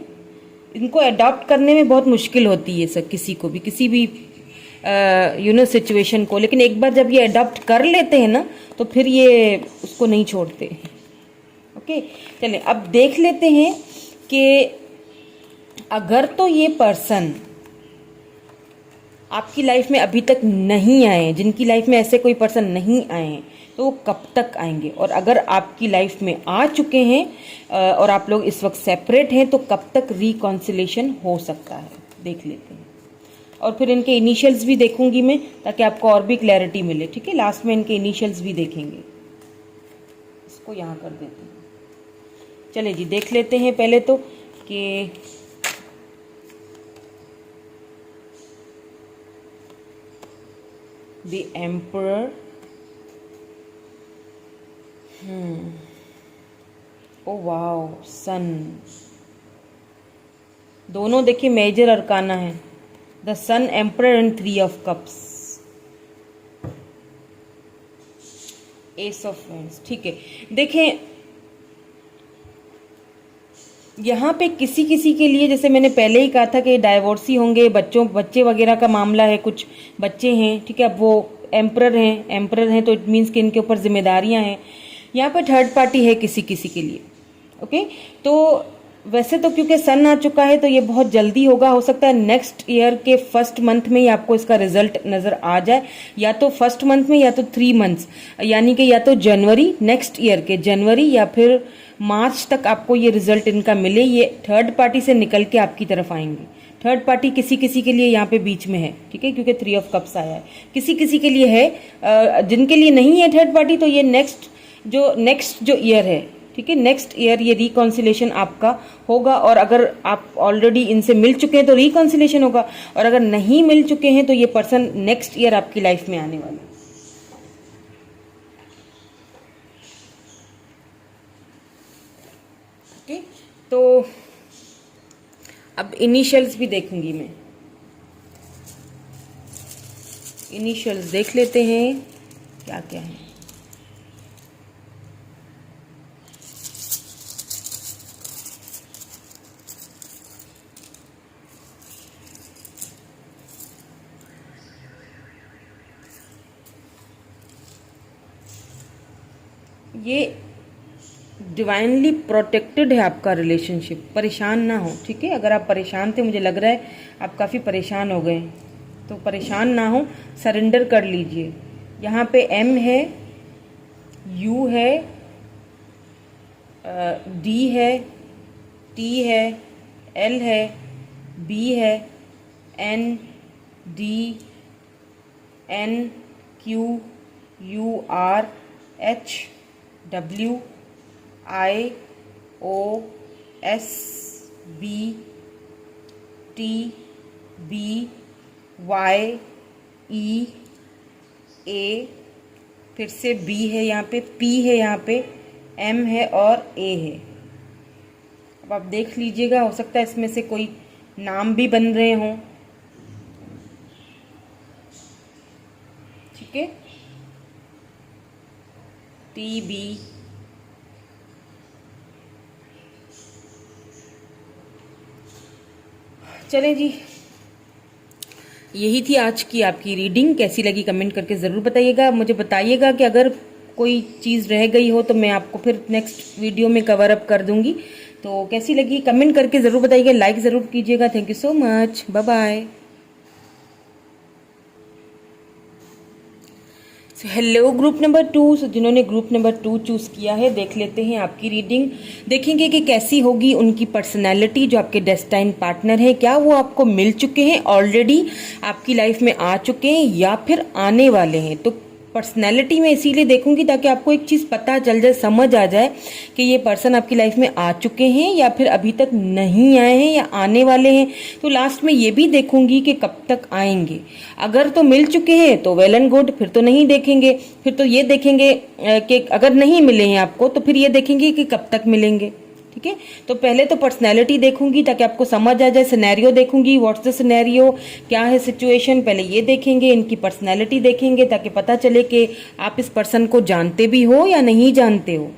इनको अडॉप्ट करने में बहुत मुश्किल होती है सर, किसी को भी, किसी भी सिचुएशन को, लेकिन एक बार जब ये अडॉप्ट कर लेते हैं ना तो फिर ये उसको नहीं छोड़ते। ओके, चलिए अब देख लेते हैं कि अगर तो ये पर्सन आपकी लाइफ में अभी तक नहीं आए, जिनकी लाइफ में ऐसे कोई पर्सन नहीं आए हैं, तो वो कब तक आएंगे, और अगर आपकी लाइफ में आ चुके हैं और आप लोग इस वक्त सेपरेट हैं तो कब तक रिकॉन्सिलेशन हो सकता है, देख लेते हैं। और फिर इनके इनिशियल्स भी देखूंगी मैं, ताकि आपको और भी क्लैरिटी मिले। ठीक है, लास्ट में इनके इनिशियल्स भी देखेंगे। इसको यहाँ कर देते हैं। चलिए जी, देख लेते हैं पहले तो कि the emperor, oh wow, sun, दोनों देखिए मेजर अरकाना है, the sun, emperor and 3 of cups, ace of wands. ठीक है, देखें यहाँ पे किसी किसी के लिए, जैसे मैंने पहले ही कहा था कि डाइवोर्सी होंगे, बच्चे वगैरह का मामला है, कुछ बच्चे हैं। ठीक है, अब वो एम्परर हैं तो इट मीन्स कि इनके ऊपर जिम्मेदारियां हैं। यहाँ पे थर्ड पार्टी है किसी किसी के लिए। ओके, तो वैसे तो क्योंकि सन आ चुका है तो ये बहुत जल्दी होगा, हो सकता है नेक्स्ट ईयर के फर्स्ट मंथ में ही आपको इसका रिजल्ट नजर आ जाए, या तो फर्स्ट मंथ में या तो 3 मंथ्स, यानी कि या तो जनवरी, नेक्स्ट ईयर के जनवरी या फिर मार्च तक आपको ये रिजल्ट इनका मिले। ये थर्ड पार्टी से निकल के आपकी तरफ आएंगे। थर्ड पार्टी किसी किसी के लिए यहाँ पे बीच में है। ठीक है, क्योंकि 3 ऑफ कप्स आया है, किसी किसी के लिए है। जिनके लिए नहीं है थर्ड पार्टी, तो ये नेक्स्ट जो ईयर है, ठीक है, नेक्स्ट ईयर ये रिकॉन्सिलेशन आपका होगा। और अगर आप ऑलरेडी इनसे मिल चुके हैं तो रिकॉन्सिलेशन होगा, और अगर नहीं मिल चुके हैं तो ये पर्सन नेक्स्ट ईयर आपकी लाइफ में आने वाला है। ओके, तो अब इनिशियल्स भी देखूंगी मैं। इनिशियल्स देख लेते हैं क्या क्या है। ये डिवाइनली प्रोटेक्टेड है आपका रिलेशनशिप, परेशान ना हो। ठीक है, अगर आप परेशान थे, मुझे लग रहा है आप काफ़ी परेशान हो गए, तो परेशान ना हो, सरेंडर कर लीजिए। यहाँ पे एम है, यू है, डी है, टी है, एल है, बी है, N, D, N, Q, U, R, H, W, I, O, S, B, T, B, Y, E, A, फिर से बी है यहाँ पे, पी है यहाँ पे, एम है और ए है। अब आप देख लीजिएगा, हो सकता है इसमें से कोई नाम भी बन रहे हों। ठीक है, टी, बी, चलें जी, यही थी आज की आपकी रीडिंग। कैसी लगी कमेंट करके ज़रूर बताइएगा। मुझे बताइएगा कि अगर कोई चीज़ रह गई हो तो मैं आपको फिर नेक्स्ट वीडियो में कवर अप कर दूंगी। तो कैसी लगी कमेंट करके ज़रूर बताइएगा, लाइक ज़रूर कीजिएगा। Thank you so much, bye bye. Hello group number 2, जिन्होंने ग्रुप नंबर 2 चूज़ किया है, देख लेते हैं आपकी रीडिंग। देखेंगे कि कैसी होगी उनकी पर्सनैलिटी, जो आपके डेस्टाइन पार्टनर है। क्या वो आपको मिल चुके हैं, ऑलरेडी आपकी लाइफ में आ चुके हैं, या फिर आने वाले हैं। तो पर्सनैलिटी में इसीलिए देखूंगी ताकि आपको एक चीज़ पता चल जाए, समझ आ जाए कि ये पर्सन आपकी लाइफ में आ चुके हैं या फिर अभी तक नहीं आए हैं या आने वाले हैं। तो लास्ट में ये भी देखूंगी कि कब तक आएंगे। अगर तो मिल चुके हैं तो वेल एंड गुड, फिर तो नहीं देखेंगे। फिर तो ये देखेंगे कि अगर नहीं मिले हैं आपको तो फिर ये देखेंगे कि कब तक मिलेंगे। ठीक है। तो पहले तो पर्सनैलिटी देखूंगी ताकि आपको समझ आ जाए, सिनेरियो देखूंगी, व्हाट्स द सिनेरियो, क्या है सिचुएशन, पहले ये देखेंगे, इनकी पर्सनैलिटी देखेंगे ताकि पता चले कि आप इस पर्सन को जानते भी हो या नहीं जानते हो। Okay,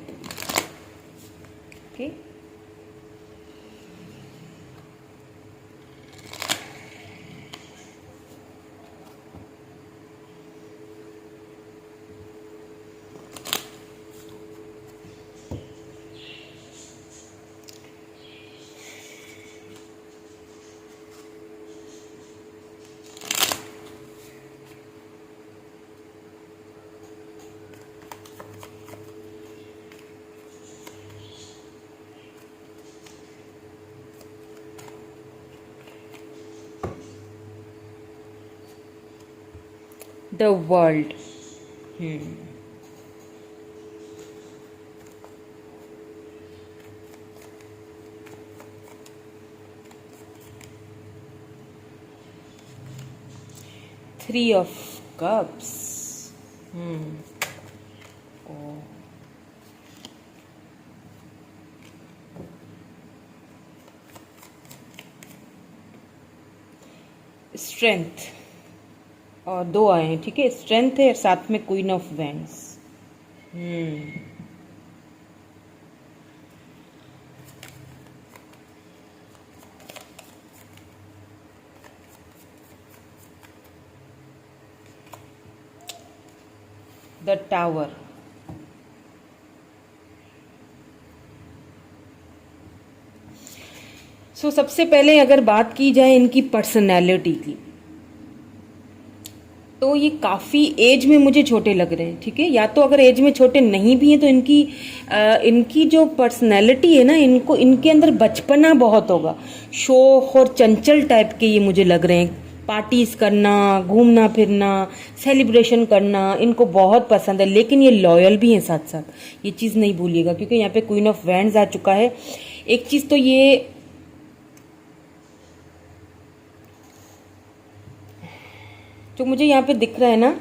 the world. Three of cups. Strength और दो आए हैं, ठीक है, स्ट्रेंथ है और साथ में queen of wands. The tower. So सबसे पहले अगर बात की जाए इनकी पर्सनैलिटी की, तो ये काफ़ी एज में मुझे छोटे लग रहे हैं, ठीक है। या तो अगर एज में छोटे नहीं भी हैं तो इनकी जो पर्सनैलिटी है ना, इनको इनके अंदर बचपना बहुत होगा, शौक और चंचल टाइप के ये मुझे लग रहे हैं। पार्टीज करना, घूमना फिरना, सेलिब्रेशन करना इनको बहुत पसंद है, लेकिन ये लॉयल भी हैं साथ साथ, ये चीज़ नहीं भूलिएगा, क्योंकि यहाँ पे क्वीन ऑफ वैंड्स आ चुका है। एक चीज़ तो ये जो मुझे यहाँ पे दिख रहा है ना,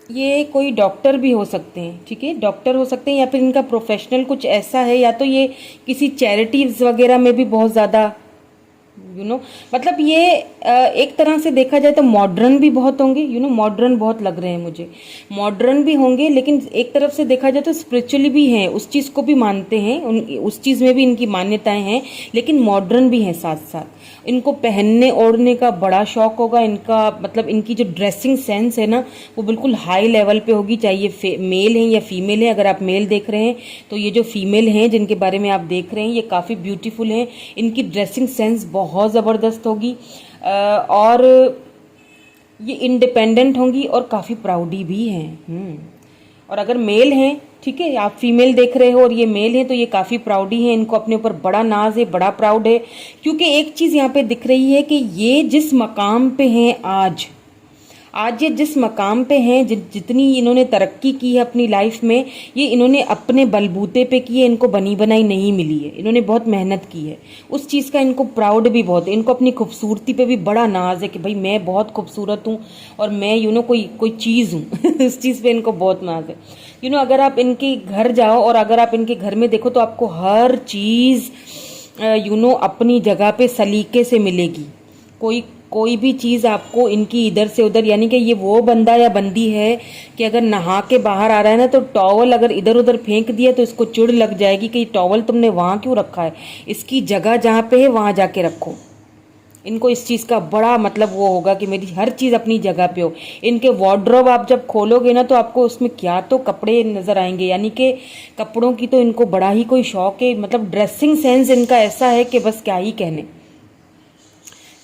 ये कोई डॉक्टर भी हो सकते हैं, ठीक है, डॉक्टर हो सकते हैं, या फिर इनका प्रोफेशनल कुछ ऐसा है, या तो ये किसी चैरिटीज वगैरह में भी बहुत ज़्यादा मतलब ये एक तरह से देखा जाए तो मॉडर्न भी बहुत होंगे, मॉडर्न बहुत लग रहे हैं मुझे, मॉडर्न भी होंगे, लेकिन एक तरफ से देखा जाए तो स्पिरिचुअली भी हैं, उस चीज़ को भी मानते हैं, उस चीज़ में भी इनकी मान्यताएं हैं, लेकिन मॉडर्न भी हैं साथ साथ। इनको पहनने ओढ़ने का बड़ा शौक होगा, इनका मतलब इनकी जो ड्रेसिंग सेंस है ना, वो बिल्कुल हाई लेवल पे होगी, चाहे मेल हैं या फीमेल हैं। अगर आप मेल देख रहे हैं तो ये जो फीमेल हैं जिनके बारे में आप देख रहे हैं, ये काफ़ी ब्यूटीफुल हैं, इनकी ड्रेसिंग सेंस बहुत ज़बरदस्त होगी, और ये इंडिपेंडेंट होंगी और काफ़ी प्राउडी भी हैं। और अगर मेल हैं, ठीक है, आप फीमेल देख रहे हो और ये मेल हैं, तो ये काफ़ी प्राउडी हैं, इनको अपने ऊपर बड़ा नाज है, बड़ा प्राउड है, क्योंकि एक चीज़ यहाँ पे दिख रही है कि ये जिस मकाम पे हैं आज ये जिस मकाम पे हैं, जितनी इन्होंने तरक्की की है अपनी लाइफ में, ये इन्होंने अपने बलबूते पे की है, इनको बनी बनाई नहीं मिली है, इन्होंने बहुत मेहनत की है, उस चीज़ का इनको प्राउड भी बहुत है, इनको अपनी खूबसूरती पे भी बड़ा नाज है कि भाई मैं बहुत खूबसूरत हूँ और मैं कोई चीज़ हूँ इस चीज़ पे इनको बहुत नाज है। अगर आप इनके घर जाओ और अगर आप इनके घर में देखो तो आपको हर चीज़ अपनी जगह पे सलीके से मिलेगी, कोई भी चीज़ आपको इनकी इधर से उधर, यानी कि ये वो बंदा या बंदी है कि अगर नहा के बाहर आ रहा है ना, तो टॉवल अगर इधर उधर फेंक दिया तो इसको चिढ़ लग जाएगी कि टॉवल तुमने वहाँ क्यों रखा है, इसकी जगह जहाँ पे है वहाँ जाके रखो। इनको इस चीज़ का बड़ा मतलब वो होगा कि मेरी हर चीज़ अपनी जगह पे हो। इनके वार्डरोब आप जब खोलोगे ना, तो आपको उसमें क्या तो कपड़े नज़र आएंगे, यानी कि कपड़ों की तो इनको बड़ा ही कोई शौक है, मतलब ड्रेसिंग सेंस इनका ऐसा है कि बस क्या ही कहने।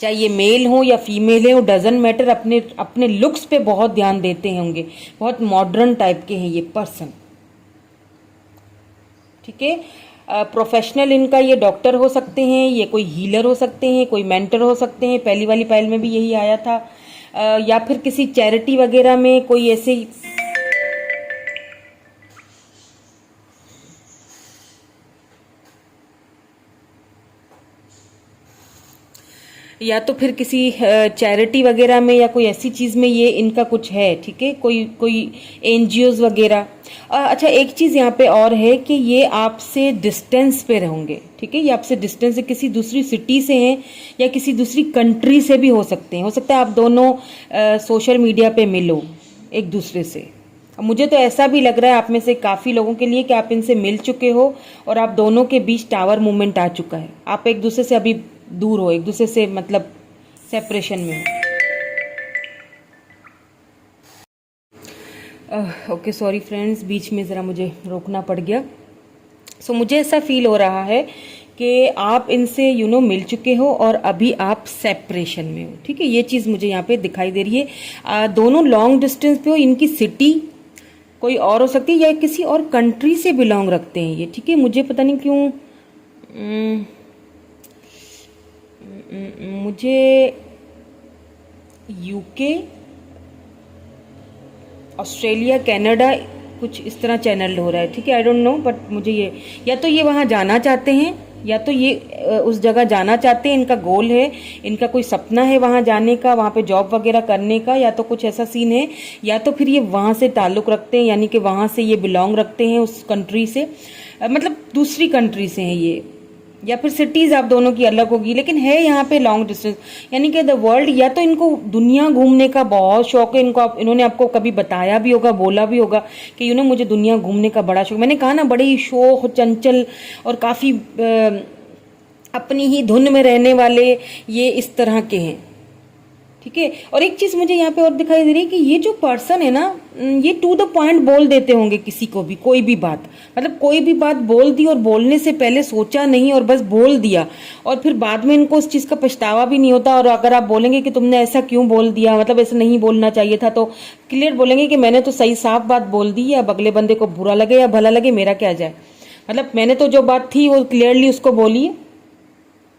चाहे ये मेल हो या फीमेल हो, डजंट मैटर, अपने लुक्स पे बहुत ध्यान देते होंगे, बहुत मॉडर्न टाइप के हैं ये पर्सन, ठीक है। प्रोफेशनल इनका ये डॉक्टर हो सकते हैं, ये कोई हीलर हो सकते हैं, कोई मेंटर हो सकते हैं, पहली वाली फाइल में भी यही आया था, या फिर किसी चैरिटी वगैरह में कोई ऐसे, या तो फिर किसी चैरिटी वगैरह में या कोई ऐसी चीज़ में ये इनका कुछ है, ठीक है, कोई एनजीओज वगैरह। अच्छा, एक चीज़ यहाँ पे और है कि ये आपसे डिस्टेंस पे रहेंगे, ठीक है। ये आपसे डिस्टेंस से किसी दूसरी सिटी से हैं या किसी दूसरी कंट्री से भी हो सकते हैं। हो सकता है आप दोनों सोशल मीडिया पे मिलो एक दूसरे से। अब मुझे तो ऐसा भी लग रहा है आप में से काफ़ी लोगों के लिए कि आप इनसे मिल चुके हो और आप दोनों के बीच टावर मूवमेंट आ चुका है। आप एक दूसरे से अभी दूर हो, एक दूसरे से मतलब सेपरेशन में हो। ओके, सॉरी फ्रेंड्स, बीच में ज़रा मुझे रोकना पड़ गया। सो मुझे ऐसा फील हो रहा है कि आप इनसे मिल चुके हो और अभी आप सेपरेशन में हो, ठीक है। ये चीज़ मुझे यहाँ पे दिखाई दे रही है। दोनों लॉन्ग डिस्टेंस पे हो, इनकी सिटी कोई और हो सकती है या किसी और कंट्री से बिलोंग रखते हैं ये, ठीक है। मुझे पता नहीं क्यों मुझे यूके, ऑस्ट्रेलिया, कनाडा कुछ इस तरह चैनल हो रहा है, ठीक है। आई डोंट नो, बट मुझे ये या तो ये वहाँ जाना चाहते हैं या तो ये उस जगह जाना चाहते हैं, इनका गोल है, इनका कोई सपना है वहाँ जाने का, वहाँ पे जॉब वगैरह करने का, या तो कुछ ऐसा सीन है, या तो फिर ये वहाँ से ताल्लुक़ रखते हैं, यानी कि वहाँ से ये बिलोंग रखते हैं उस कंट्री से, मतलब दूसरी कंट्री से हैं ये, या फिर सिटीज़ आप दोनों की अलग होगी, लेकिन है यहाँ पे लॉन्ग डिस्टेंस, यानी कि द वर्ल्ड। या तो इनको दुनिया घूमने का बहुत शौक है, इन्होंने आपको कभी बताया भी होगा, बोला भी होगा कि मुझे दुनिया घूमने का बड़ा शौक। मैंने कहा ना, बड़े ही शौक, चंचल और काफ़ी अपनी ही धुन में रहने वाले ये इस तरह के हैं, ठीक है। और एक चीज़ मुझे यहाँ पे और दिखाई दे रही है कि ये जो पर्सन है ना, ये टू द पॉइंट बोल देते होंगे किसी को भी, कोई भी बात, मतलब कोई भी बात बोल दी और बोलने से पहले सोचा नहीं और बस बोल दिया, और फिर बाद में इनको उस चीज़ का पछतावा भी नहीं होता। और अगर आप बोलेंगे कि तुमने ऐसा क्यों बोल दिया, मतलब ऐसा नहीं बोलना चाहिए था, तो क्लियर बोलेंगे कि मैंने तो सही साफ बात बोल दी है, अब अगले बंदे को बुरा लगे या भला लगे मेरा क्या जाए, मतलब मैंने तो जो बात थी वो क्लियरली उसको बोली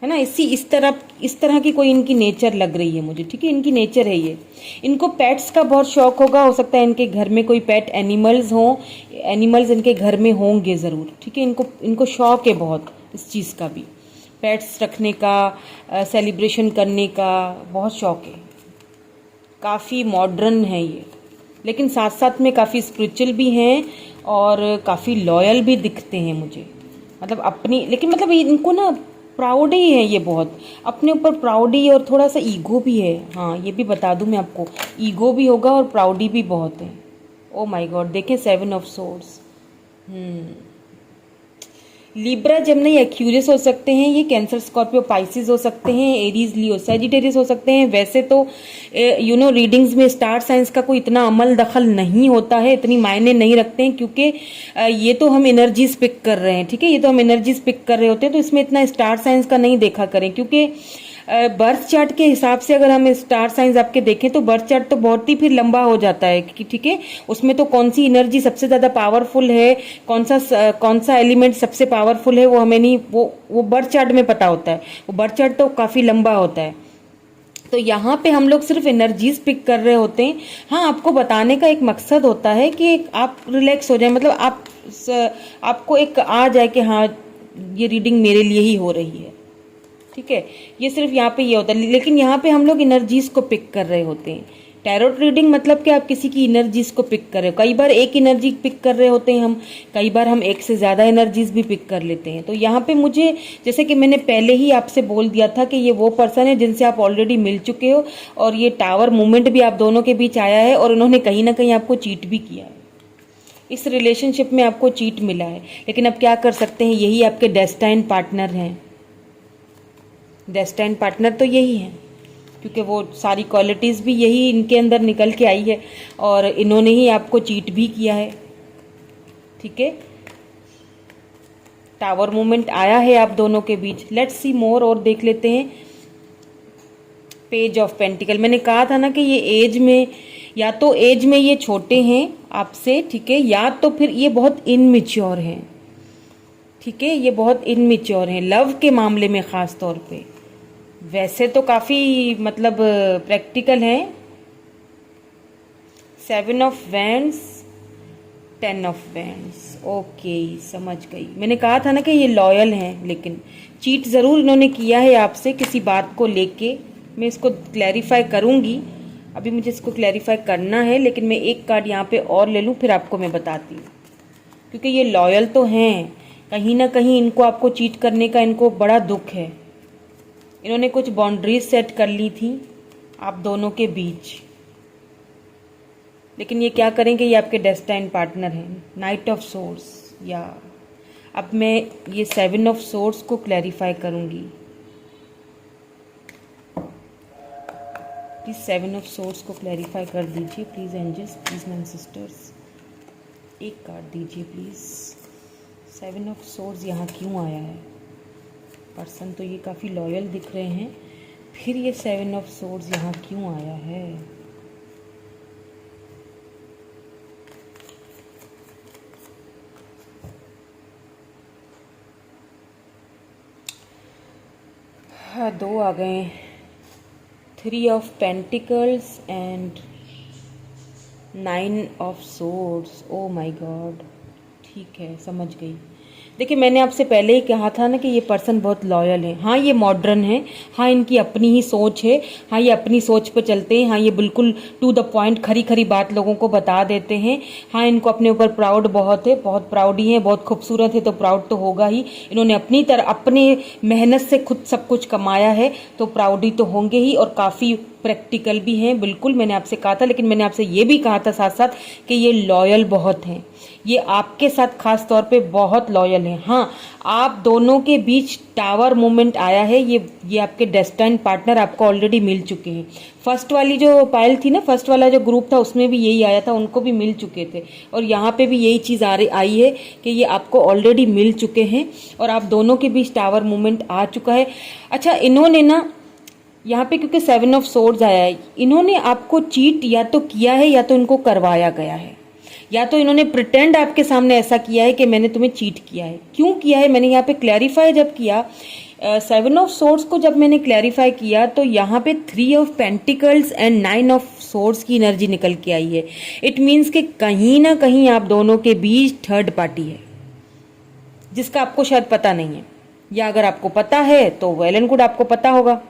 है ना। इस तरह की कोई इनकी नेचर लग रही है मुझे, ठीक है। इनकी नेचर है ये। इनको पेट्स का बहुत शौक होगा, हो सकता है इनके घर में कोई पेट एनिमल्स हों, एनिमल्स इनके घर में होंगे ज़रूर, ठीक है। इनको शौक है बहुत इस चीज़ का भी, पेट्स रखने का, सेलिब्रेशन करने का बहुत शौक है। काफ़ी मॉडर्न है ये, लेकिन साथ साथ में काफ़ी स्पिरिचुअल भी हैं और काफ़ी लॉयल भी दिखते हैं मुझे, मतलब अपनी, लेकिन मतलब इनको ना प्राउड ही है ये, बहुत अपने ऊपर प्राउडी और थोड़ा सा ईगो भी है। हाँ, ये भी बता दूं मैं आपको, ईगो भी होगा और प्राउडी भी बहुत है। ओ माय गॉड, देखें 7 of swords. Libra, Gemini, Aquarius हो सकते हैं ये, कैंसर, स्कॉर्पियो, पाइसिस हो सकते हैं, एरीज, लियो, सैजिटेरियस हो सकते हैं। वैसे तो रीडिंग्स में स्टार साइंस का कोई इतना अमल दखल नहीं होता है, इतनी मायने नहीं रखते हैं, क्योंकि ये तो हम एनर्जीज पिक कर रहे हैं, ठीक है। ये तो हम एनर्जीज पिक कर रहे होते हैं, तो इसमें इतना स्टार साइंस का नहीं देखा करें, क्योंकि बर्थ चार्ट के हिसाब से अगर हम स्टार साइंस आपके देखें तो बर्थ चार्ट तो बहुत ही फिर लंबा हो जाता है, ठीक है। उसमें तो कौन सी एनर्जी सबसे ज़्यादा पावरफुल है, कौन सा एलिमेंट सबसे पावरफुल है, वो हमें नहीं, वो बर्थ चार्ट में पता होता है। वो बर्थ चार्ट तो काफ़ी लंबा होता है। तो यहाँ पे हम लोग सिर्फ एनर्जीज पिक कर रहे होते हैं। हाँ, आपको बताने का एक मकसद होता है कि आप रिलैक्स हो जाए, मतलब आपको एक आ जाए कि हाँ ये रीडिंग मेरे लिए ही हो रही है, ठीक है। ये सिर्फ यहाँ पे ये होता है, लेकिन यहाँ पे हम लोग एनर्जीज को पिक कर रहे होते हैं। टैरोट रीडिंग मतलब कि आप किसी की एनर्जीज को पिक कर रहे हो। कई बार एक एनर्जी पिक कर रहे होते हैं हम, कई बार हम एक से ज़्यादा एनर्जीज भी पिक कर लेते हैं। तो यहाँ पे मुझे, जैसे कि मैंने पहले ही आपसे बोल दिया था कि ये वो पर्सन है जिनसे आप ऑलरेडी मिल चुके हो, और ये टावर मूवमेंट भी आप दोनों के बीच आया है, और उन्होंने कहीं ना कहीं आपको चीट भी किया है। इस रिलेशनशिप में आपको चीट मिला है, लेकिन अब क्या कर सकते हैं, यही आपके डेस्टाइन पार्टनर हैं। डेस्टाइन पार्टनर तो यही है, क्योंकि वो सारी क्वालिटीज़ भी यही इनके अंदर निकल के आई है, और इन्होंने ही आपको चीट भी किया है, ठीक है। टावर मूवमेंट आया है आप दोनों के बीच। लेट्स सी मोर, और देख लेते हैं। पेज ऑफ पेंटिकल, मैंने कहा था ना कि ये एज में, या तो एज में ये छोटे हैं आपसे, ठीक है, या तो फिर ये बहुत इनमेच्योर हैं, ठीक है। ये बहुत इनमेच्योर हैं लव के मामले में ख़ास तौर पे। वैसे तो काफ़ी मतलब प्रैक्टिकल हैं। 7 of wands, 10 of wands. Okay, समझ गई। मैंने कहा था ना कि ये लॉयल हैं, लेकिन चीट ज़रूर इन्होंने किया है आपसे किसी बात को लेके। मैं इसको क्लैरिफाई करूँगी, अभी मुझे इसको क्लैरिफाई करना है, लेकिन मैं एक कार्ड यहाँ पे और ले लूँ, फिर आपको मैं बताती हूँ। क्योंकि ये लॉयल तो हैं, कहीं ना कहीं इनको आपको चीट करने का इनको बड़ा दुख है। इन्होंने कुछ बाउंड्रीज सेट कर ली थी आप दोनों के बीच, लेकिन ये क्या करेंगे, ये आपके डेस्टाइन पार्टनर हैं। नाइट ऑफ सोर्स, या अब मैं ये 7 ऑफ सोर्स को क्लैरिफाई करूंगी। प्लीज 7 ऑफ सोर्स को क्लैरिफाई कर दीजिए please angels, please man sisters. एक कार्ड दीजिए प्लीज। 7 ऑफ सोर्स यहाँ क्यों आया है? पर्सन तो ये काफ़ी लॉयल दिख रहे हैं, फिर ये 7 ऑफ सोर्स यहाँ क्यों आया है? हाँ, 2 आ गए, 3 of pentacles and 9 of swords. Oh my God, ठीक है, समझ गई। देखिए, मैंने आपसे पहले ही कहा था ना कि ये पर्सन बहुत लॉयल है। हाँ, ये मॉडर्न है, हाँ इनकी अपनी ही सोच है, हाँ ये अपनी सोच पे चलते हैं, हाँ ये बिल्कुल टू द पॉइंट खरी खरी बात लोगों को बता देते हैं। हाँ, इनको अपने ऊपर प्राउड बहुत है, बहुत प्राउड ही है, बहुत खूबसूरत है तो प्राउड तो होगा ही। इन्होंने अपनी तरह अपने मेहनत से खुद सब कुछ कमाया है तो प्राउड ही तो होंगे ही, और काफ़ी प्रैक्टिकल भी हैं, बिल्कुल मैंने आपसे कहा था। लेकिन मैंने आपसे ये भी कहा था साथ साथ कि ये लॉयल बहुत हैं, ये आपके साथ खास तौर पे बहुत लॉयल हैं। हाँ, आप दोनों के बीच टावर मोमेंट आया है, ये आपके डेस्टाइन पार्टनर आपको ऑलरेडी मिल चुके हैं। फर्स्ट वाली जो पायल थी ना, फर्स्ट वाला जो ग्रुप था उसमें भी यही आया था, उनको भी मिल चुके थे, और यहाँ पे भी यही चीज़ आई है कि ये आपको ऑलरेडी मिल चुके हैं और आप दोनों के बीच टावर मोमेंट आ चुका है। अच्छा, इन्होंने ना यहाँ पे क्योंकि 7 ऑफ सोर्ड्स आया है, इन्होंने आपको चीट या तो किया है या तो इनको करवाया गया है, या तो इन्होंने प्रिटेंड आपके सामने ऐसा किया है कि मैंने तुम्हें चीट किया है। क्यों किया है, मैंने यहाँ पे क्लैरिफाई जब किया 7 ऑफ सोर्ड्स को, जब मैंने क्लैरिफाई किया तो यहाँ पे 3 of pentacles and 9 of swords की एनर्जी निकल के आई है। इट मीन्स कि कहीं ना कहीं आप दोनों के बीच थर्ड पार्टी है जिसका आपको शायद पता नहीं है, या अगर आपको पता है तो वेल एंड गुड, आपको पता होगा।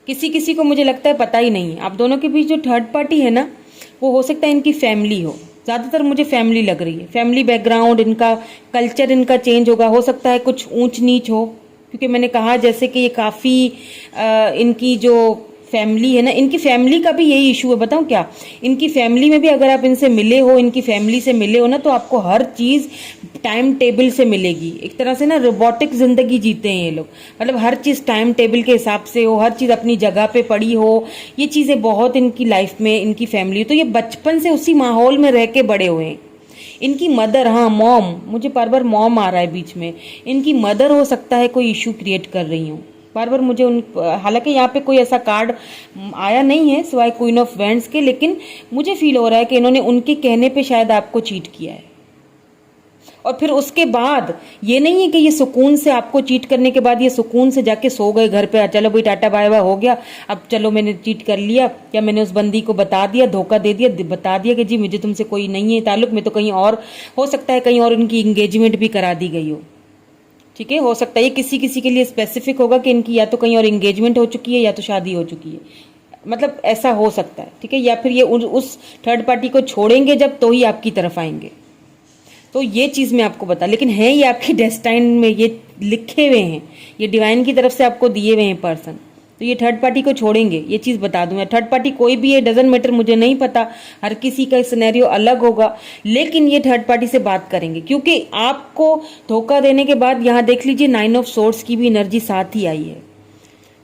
किसी किसी को मुझे लगता है पता ही नहीं है। आप दोनों के बीच जो थर्ड पार्टी है ना, वो हो सकता है इनकी फैमिली हो, ज़्यादातर मुझे फैमिली लग रही है। फैमिली बैकग्राउंड, इनका कल्चर इनका चेंज होगा, हो सकता है कुछ ऊंच नीच हो, क्योंकि मैंने कहा जैसे कि ये काफ़ी इनकी जो फैमिली है ना, इनकी फैमिली का भी यही इशू है। बताऊं क्या, इनकी फैमिली में भी अगर आप इनसे मिले हो, इनकी फैमिली से मिले हो ना, तो आपको हर चीज़ टाइम टेबल से मिलेगी। एक तरह से ना रोबोटिक जिंदगी जीते हैं ये लोग, मतलब हर चीज़ टाइम टेबल के हिसाब से हो, हर चीज़ अपनी जगह पे पड़ी हो। ये चीज़ें बहुत इनकी लाइफ में, इनकी फैमिली, तो ये बचपन से उसी माहौल में रह के बड़े हुए हैं। इनकी मदर, हाँ मॉम, मुझे बार बार मॉम आ रहा है बीच में, इनकी मदर हो सकता है कोई इशू क्रिएट कर रही हूँ बार बार मुझे उन, हालांकि यहाँ पे कोई ऐसा कार्ड आया नहीं है सिवाय क्वीन ऑफ वैंड्स के, लेकिन मुझे फील हो रहा है कि इन्होंने उनके कहने पे शायद आपको चीट किया है। और फिर उसके बाद ये नहीं है कि ये सुकून से, आपको चीट करने के बाद ये सुकून से जाके सो गए घर पे, चलो भाई टाटा बाय बाय हो गया, अब चलो मैंने चीट कर लिया, या मैंने उस बंदी को बता दिया, धोखा दे दिया, बता दिया कि जी मुझे तुमसे कोई नहीं है ताल्लुक, में तो कहीं और हो सकता है, कहीं और इनकी इंगेजमेंट भी करा दी गई हो। ठीक है, हो सकता है ये किसी किसी के लिए स्पेसिफिक होगा कि इनकी या तो कहीं और एंगेजमेंट हो चुकी है या तो शादी हो चुकी है, मतलब ऐसा हो सकता है। ठीक है, या फिर ये उस थर्ड पार्टी को छोड़ेंगे जब, तो ही आपकी तरफ आएंगे। तो ये चीज़ मैं आपको बता, लेकिन है ये आपकी डेस्टाइन में, ये लिखे हुए हैं, ये डिवाइन की तरफ से आपको दिए हुए हैं पर्सन, तो ये थर्ड पार्टी को छोड़ेंगे, ये चीज़ बता दूं मैं। थर्ड पार्टी कोई भी है, डजंट मैटर, मुझे नहीं पता, हर किसी का सिनेरियो अलग होगा, लेकिन ये थर्ड पार्टी से बात करेंगे, क्योंकि आपको धोखा देने के बाद यहाँ देख लीजिए 9 ऑफ सोर्ड्स की भी एनर्जी साथ ही आई है।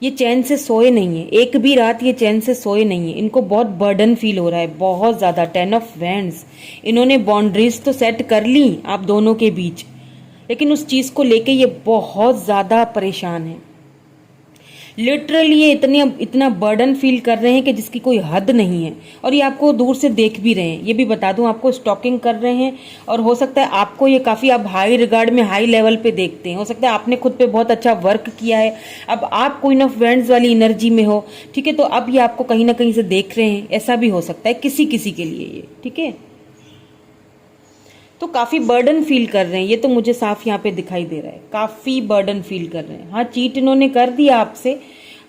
ये चैन से सोए नहीं है, एक भी रात ये चैन से सोए नहीं है, इनको बहुत बर्डन फील हो रहा है, बहुत ज़्यादा। 10 ऑफ वैंड्स, इन्होंने बाउंड्रीज तो सेट कर ली आप दोनों के बीच, लेकिन उस चीज़ को लेके ये बहुत ज़्यादा परेशान है। लिटरली ये इतना बर्डन फील कर रहे हैं कि जिसकी कोई हद नहीं है, और ये आपको दूर से देख भी रहे हैं। ये भी बता दूं, आपको स्टॉकिंग कर रहे हैं, और हो सकता है आपको ये काफ़ी, आप हाई रिगार्ड में, हाई लेवल पे देखते हैं। हो सकता है आपने खुद पे बहुत अच्छा वर्क किया है, अब आप क्वीन ऑफ वैंड्स वाली एनर्जी में हो। ठीक है, तो अब ये आपको कहीं ना कहीं से देख रहे हैं, ऐसा भी हो सकता है किसी किसी के लिए ये। ठीक है, तो काफ़ी बर्डन फील कर रहे हैं, ये तो मुझे साफ यहाँ पे दिखाई दे रहा है, काफ़ी बर्डन फील कर रहे हैं। हाँ, चीट इन्होंने कर दिया आपसे,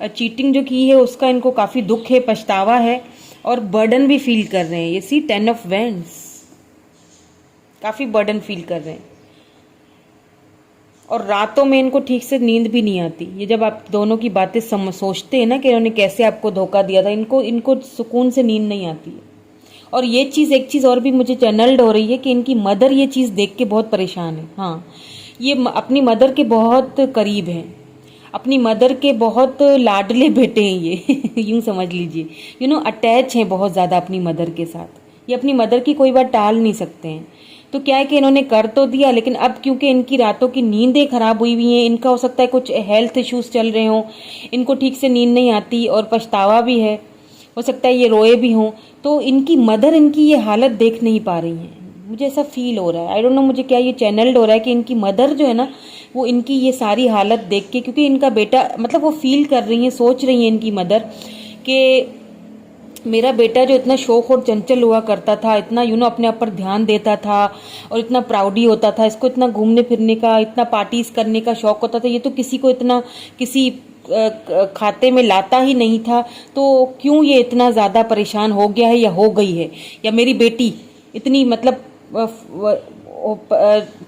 चीटिंग जो की है उसका इनको काफ़ी दुख है, पछतावा है, और बर्डन भी फील कर रहे हैं। ये सी 10 ऑफ वैंड्स, काफ़ी बर्डन फील कर रहे हैं। और रातों में इनको ठीक से नींद भी नहीं आती। ये जब आप दोनों की बातें सोचते हैं ना कि इन्होंने कैसे आपको धोखा दिया था, इनको सुकून से नींद नहीं आती है। और ये चीज़, एक चीज़ और भी मुझे चैनल्ड हो रही है कि इनकी मदर ये चीज़ देख के बहुत परेशान है। हाँ, ये अपनी मदर के बहुत करीब हैं, अपनी मदर के बहुत लाडले बेटे हैं ये यूँ समझ लीजिए, अटैच हैं बहुत ज़्यादा अपनी मदर के साथ। ये अपनी मदर की कोई बात टाल नहीं सकते हैं। तो क्या है कि इन्होंने कर तो दिया, लेकिन अब क्योंकि इनकी रातों की नींदें खराब हुई हुई हैं, इनका हो सकता है कुछ हेल्थ इश्यूज चल रहे हों, इनको ठीक से नींद नहीं आती और पछतावा भी है, हो सकता है ये रोए भी हों, तो इनकी मदर इनकी ये हालत देख नहीं पा रही हैं। मुझे ऐसा फील हो रहा है, आई डोंट नो मुझे क्या ये चैनल्ड हो रहा है कि इनकी मदर जो है ना, वो इनकी ये सारी हालत देख के, क्योंकि इनका बेटा, मतलब वो फील कर रही हैं, सोच रही हैं इनकी मदर कि मेरा बेटा जो इतना शौक और चंचल हुआ करता था, इतना अपने आप पर ध्यान देता था और इतना प्राउडी होता था, इसको इतना घूमने फिरने का, इतना पार्टीज करने का शौक होता था, ये तो किसी को इतना किसी खाते में लाता ही नहीं था, तो क्यों ये इतना ज़्यादा परेशान हो गया है या हो गई है, या मेरी बेटी इतनी मतलब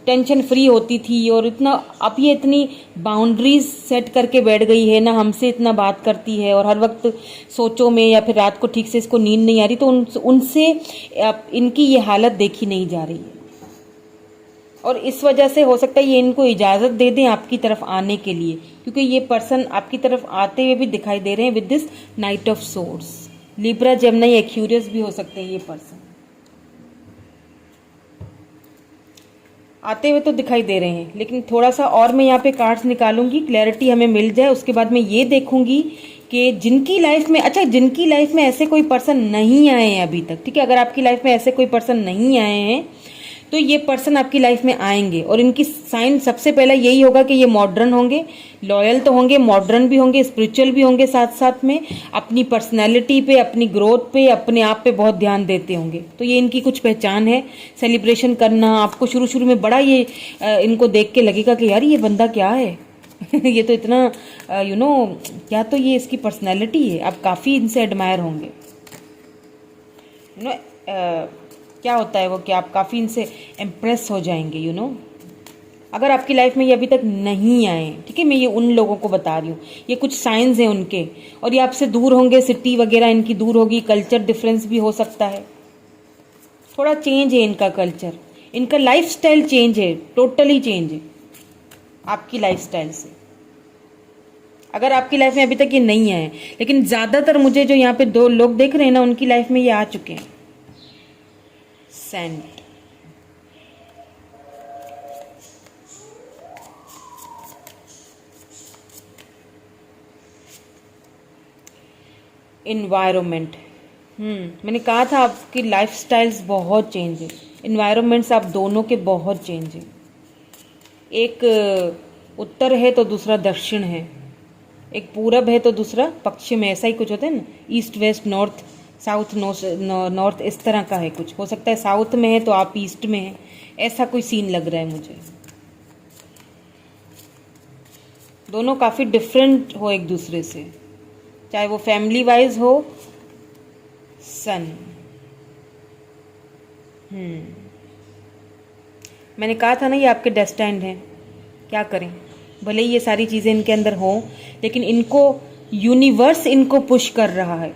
टेंशन फ्री होती थी और इतना, अब ये इतनी बाउंड्रीज सेट करके बैठ गई है ना, हमसे इतना बात करती है और हर वक्त सोचों में या फिर रात को ठीक से इसको नींद नहीं आ रही, तो उनसे इनकी ये हालत देखी नहीं जा रही है। और इस वजह से हो सकता है ये इनको इजाज़त दे दें आपकी तरफ आने के लिए, क्योंकि ये पर्सन आपकी तरफ आते हुए भी दिखाई दे रहे हैं with this night of swords. Libra, Gemini, Aquarius भी हो सकते हैं ये पर्सन, आते हुए तो दिखाई दे रहे हैं। लेकिन थोड़ा सा और मैं यहाँ पे कार्ड्स निकालूंगी, क्लैरिटी हमें मिल जाए, उसके बाद मैं ये देखूंगी कि जिनकी लाइफ में, अच्छा जिनकी लाइफ में ऐसे कोई पर्सन नहीं आए हैं अभी तक, ठीक है, अगर आपकी लाइफ में ऐसे कोई पर्सन नहीं आए हैं तो ये पर्सन आपकी लाइफ में आएंगे। और इनकी साइन सबसे पहला यही होगा कि ये मॉडर्न होंगे, लॉयल तो होंगे, मॉडर्न भी होंगे, स्पिरिचुअल भी होंगे, साथ साथ में अपनी पर्सनैलिटी पे, अपनी ग्रोथ पे, अपने आप पे बहुत ध्यान देते होंगे। तो ये इनकी कुछ पहचान है। सेलिब्रेशन करना आपको शुरू शुरू में बड़ा ये इनको देख के लगेगा कि यार ये बंदा क्या है ये तो इतना क्या, तो ये इसकी पर्सनैलिटी है। आप काफ़ी इनसे एडमायर होंगे। क्या होता है वो कि आप काफ़ी इनसे इम्प्रेस हो जाएंगे। अगर आपकी लाइफ में ये अभी तक नहीं आए, ठीक है, मैं ये उन लोगों को बता रही हूँ, ये कुछ साइंस हैं उनके, और ये आपसे दूर होंगे, सिटी वगैरह इनकी दूर होगी, कल्चर डिफरेंस भी हो सकता है, थोड़ा चेंज है इनका कल्चर, इनका लाइफ स्टाइल चेंज है, टोटली चेंज है आपकी लाइफ स्टाइल से। अगर आपकी लाइफ में अभी तक ये नहीं आए, लेकिन ज़्यादातर मुझे जो यहाँ पे दो लोग देख रहे हैं ना, उनकी लाइफ में ये आ चुके हैं। सैंड, इन्वायरमेंट, मैंने कहा था आपकी लाइफ स्टाइल्स बहुत चेंज है, इन्वायरमेंट्स आप दोनों के बहुत चेंज है। एक उत्तर है तो दूसरा दक्षिण है, एक पूरब है तो दूसरा पश्चिम है, ऐसा ही कुछ होता है ना, east west north south north, इस तरह का है कुछ। हो सकता है साउथ में है तो आप ईस्ट में है, ऐसा कोई सीन लग रहा है मुझे। दोनों काफ़ी डिफरेंट हो एक दूसरे से, चाहे वो फैमिली वाइज हो। सन, मैंने कहा था ना ये आपके डेस्टाइन्ड हैं। क्या करें, भले ही ये सारी चीज़ें इनके अंदर हों, लेकिन इनको यूनिवर्स इनको पुश कर रहा है।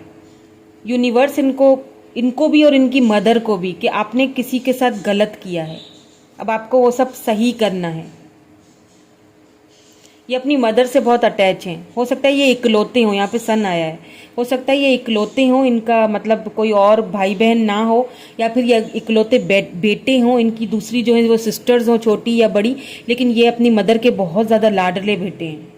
यूनिवर्स इनको भी और इनकी मदर को भी, कि आपने किसी के साथ गलत किया है, अब आपको वो सब सही करना है। ये अपनी मदर से बहुत अटैच हैं। हो सकता है ये इकलौते हों, यहाँ पे सन आया है, हो सकता है ये इकलौते हों, इनका मतलब कोई और भाई बहन ना हो, या फिर ये इकलौते बेटे हों, इनकी दूसरी जो है वो सिस्टर्स हों, छोटी या बड़ी, लेकिन ये अपनी मदर के बहुत ज़्यादा लाडले बेटे हैं।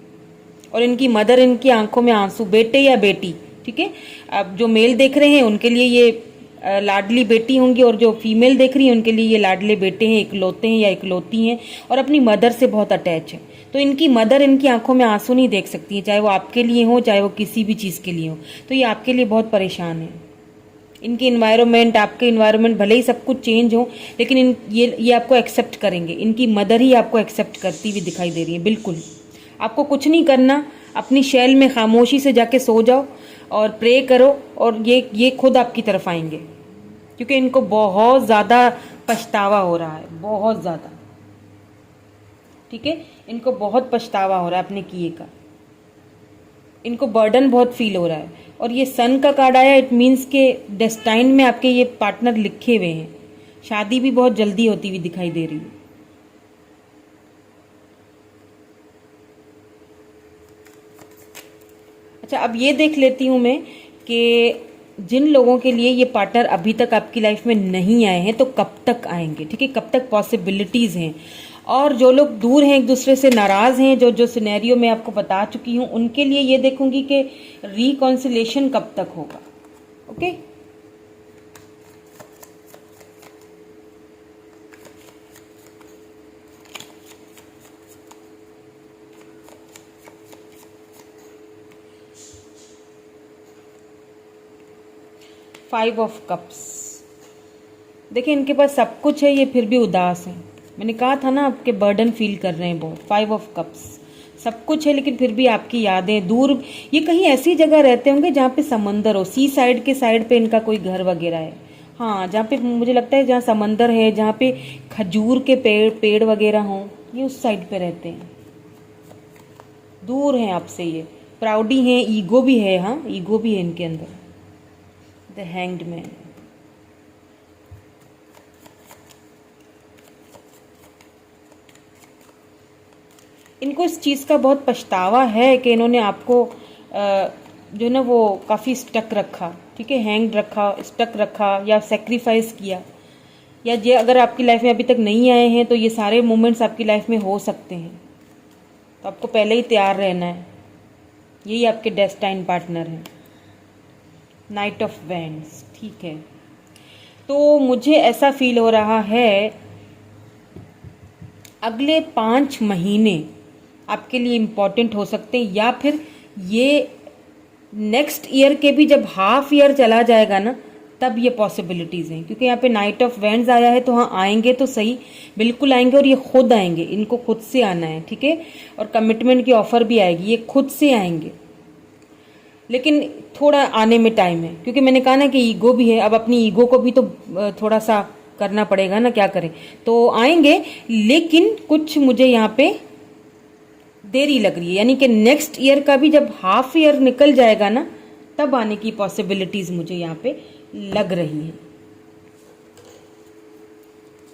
और इनकी मदर, इनकी आंखों में आंसू, बेटे या बेटी, ठीक है, अब जो मेल देख रहे हैं उनके लिए ये लाडली बेटी होंगी, और जो फीमेल देख रही है उनके लिए ये लाडले बेटे हैं, इकलौते हैं या इकलौती हैं, और अपनी मदर से बहुत अटैच है। तो इनकी मदर इनकी आंखों में आंसू नहीं देख सकती है, चाहे वो आपके लिए हो, चाहे वो किसी भी चीज़ के लिए हो, तो ये आपके लिए बहुत परेशान है। इनकी इन्वायरमेंट, आपके इन्वायरमेंट भले ही सब कुछ चेंज हो, लेकिन ये आपको एक्सेप्ट करेंगे। इनकी मदर ही आपको एक्सेप्ट करती हुई दिखाई दे रही है। बिल्कुल आपको कुछ नहीं करना, अपनी शैल में खामोशी से जाके सो जाओ और प्रे करो, और ये खुद आपकी तरफ आएंगे, क्योंकि इनको बहुत ज़्यादा पछतावा हो रहा है बहुत ज़्यादा, ठीक है। इनको बहुत पछतावा हो रहा है अपने किए का, इनको बर्डन बहुत फील हो रहा है। और ये सन का कार्ड आया, इट मीन्स के डेस्टाइन में आपके ये पार्टनर लिखे हुए हैं, शादी भी बहुत जल्दी होती हुई दिखाई दे रही है। अच्छा, अब ये देख लेती हूँ मैं कि जिन लोगों के लिए ये पार्टनर अभी तक आपकी लाइफ में नहीं आए हैं तो कब तक आएंगे, ठीक है, कब तक पॉसिबिलिटीज़ हैं। और जो लोग दूर हैं, एक दूसरे से नाराज़ हैं, जो जो सिनेरियो मैं आपको बता चुकी हूँ, उनके लिए ये देखूंगी कि रिकॉन्सिलेशन कब तक होगा। Okay, 5 of cups. देखिए, इनके पास सब कुछ है, ये फिर भी उदास है। मैंने कहा था ना, आपके बर्डन फील कर रहे हैं बहुत। 5 ऑफ कप्स, सब कुछ है लेकिन फिर भी आपकी यादें दूर। ये कहीं ऐसी जगह रहते होंगे जहाँ पे समंदर हो, सी साइड के साइड पे इनका कोई घर वगैरह है। हाँ, जहाँ पे मुझे लगता है जहाँ समंदर है, जहाँ पे खजूर के पेड़ वगैरह हों, ये उस साइड पे रहते हैं। दूर हैं आपसे ये, प्राउडी हैं, ईगो भी है। हाँ, ईगो भी है इनके अंदर। The hanged man. इनको इस चीज़ का बहुत पछतावा है कि इन्होंने आपको जो ना वो काफ़ी स्टक रखा, ठीक है, हैंग रखा, स्टक रखा या सेक्रीफाइस किया। या ये अगर आपकी लाइफ में अभी तक नहीं आए हैं तो ये सारे मोमेंट्स आपकी लाइफ में हो सकते हैं, तो आपको पहले ही तैयार रहना है। यही आपके डेस्टाइन पार्टनर हैं। नाइट ऑफ वैंड्स, ठीक है। तो मुझे ऐसा फील हो रहा है अगले 5 महीने आपके लिए इम्पॉर्टेंट हो सकते हैं, या फिर ये नेक्स्ट ईयर के भी जब हाफ ईयर चला जाएगा ना, तब ये पॉसिबिलिटीज़ हैं। क्योंकि यहाँ पे नाइट ऑफ वैंड्स आया है, तो हाँ आएंगे तो सही, बिल्कुल आएंगे। और ये खुद आएंगे, इनको खुद से आना है, ठीक है। और कमिटमेंट की ऑफर भी आएगी, ये खुद से आएंगे। लेकिन थोड़ा आने में टाइम है, क्योंकि मैंने कहा ना कि ईगो भी है। अब अपनी ईगो को भी तो थोड़ा सा करना पड़ेगा ना, क्या करें। तो आएंगे, लेकिन कुछ मुझे यहाँ पे देरी लग रही है। यानी कि नेक्स्ट ईयर का भी जब हाफ ईयर निकल जाएगा ना, तब आने की पॉसिबिलिटीज मुझे यहाँ पे लग रही है,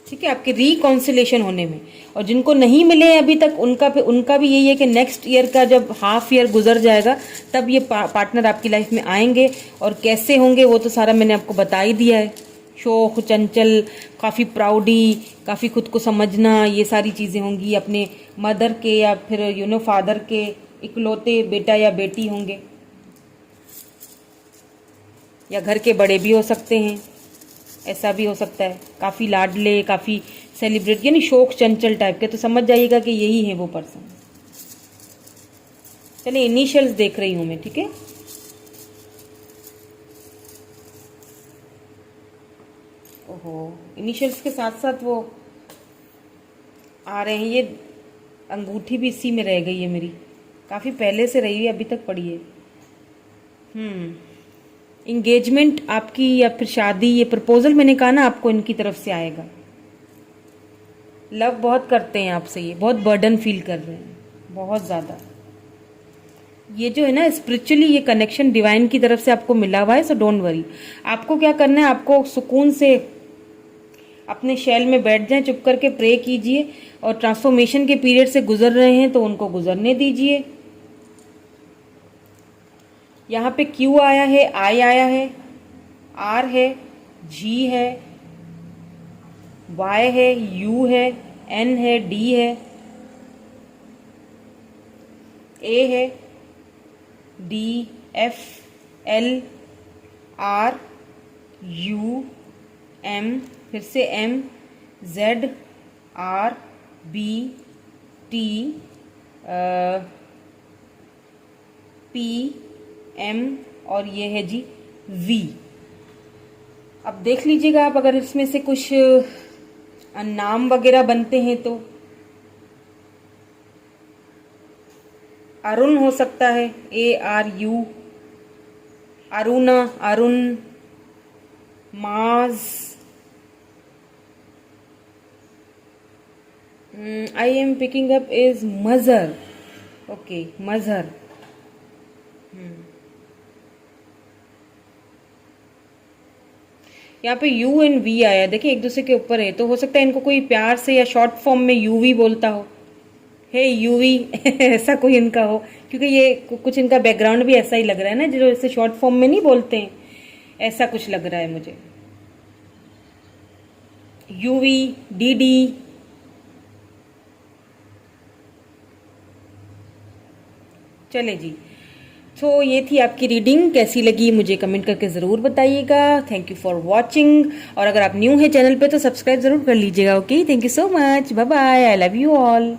ठीक है, आपके रिकॉन्सिलेशन होने में। और जिनको नहीं मिले हैं अभी तक, उनका भी यही है कि नेक्स्ट ईयर का जब हाफ ईयर गुजर जाएगा, तब ये पार्टनर आपकी लाइफ में आएंगे। और कैसे होंगे वो तो सारा मैंने आपको बता ही दिया है। शौक, चंचल, काफ़ी प्राउडी, काफ़ी खुद को समझना, ये सारी चीज़ें होंगी। अपने मदर के या फिर फादर के इकलौते बेटा या बेटी होंगे, या घर के बड़े भी हो सकते हैं, ऐसा भी हो सकता है। काफ़ी लाडले, काफ़ी सेलिब्रेट, यानी शौक चंचल टाइप के। तो समझ जाइएगा कि यही है वो पर्सन। चलिए, इनिशियल्स देख रही हूँ मैं, ठीक है। ओहो, इनिशियल्स के साथ साथ वो आ रहे हैं। ये अंगूठी भी इसी में रह गई है मेरी, काफ़ी पहले से रही है, अभी तक पड़ी है। इंगेजमेंट आपकी या फिर शादी, ये प्रपोजल मैंने कहा ना आपको इनकी तरफ से आएगा। लव बहुत करते हैं आपसे, ये बहुत बर्डन फील कर रहे हैं, बहुत ज़्यादा। ये जो है ना, स्पिरिचुअली ये कनेक्शन डिवाइन की तरफ से आपको मिला हुआ है। So don't worry. आपको क्या करना है, आपको सुकून से अपने शैल में बैठ जाएं, चुप करके प्रे कीजिए। और ट्रांसफॉर्मेशन के पीरियड से गुजर रहे हैं तो उनको गुजरने दीजिए। यहाँ पे क्यू आया है, आई आया है, आर है, जी है, वाई है, यू है, एन है, डी है, ए है, D, F, L, R, U, M, फिर से M, Z, R, B, T, P, M, और ये है जी वी। अब देख लीजिएगा आप, अगर इसमें से कुछ नाम वगैरह बनते हैं तो अरुण हो सकता है, ARU, अरुणा, अरुण, माज, I am picking up is मजर. ओके, मजहर. यहाँ पे यू एंड वी आया, देखिए एक दूसरे के ऊपर है, तो हो सकता है इनको कोई प्यार से या शॉर्ट फॉर्म में यूवी बोलता हो. हे यूवी ऐसा कोई इनका हो, क्योंकि ये कुछ इनका बैकग्राउंड भी ऐसा ही लग रहा है ना, जो ऐसे शॉर्ट फॉर्म में नहीं बोलते हैं, ऐसा कुछ लग रहा है मुझे. UV, DD. चले जी. तो ये थी आपकी रीडिंग, कैसी लगी मुझे कमेंट करके ज़रूर बताइएगा. Thank you for watching. और अगर आप न्यू हैं चैनल पे तो सब्सक्राइब ज़रूर कर लीजिएगा. Okay, thank you so much. Bye bye. I love you all.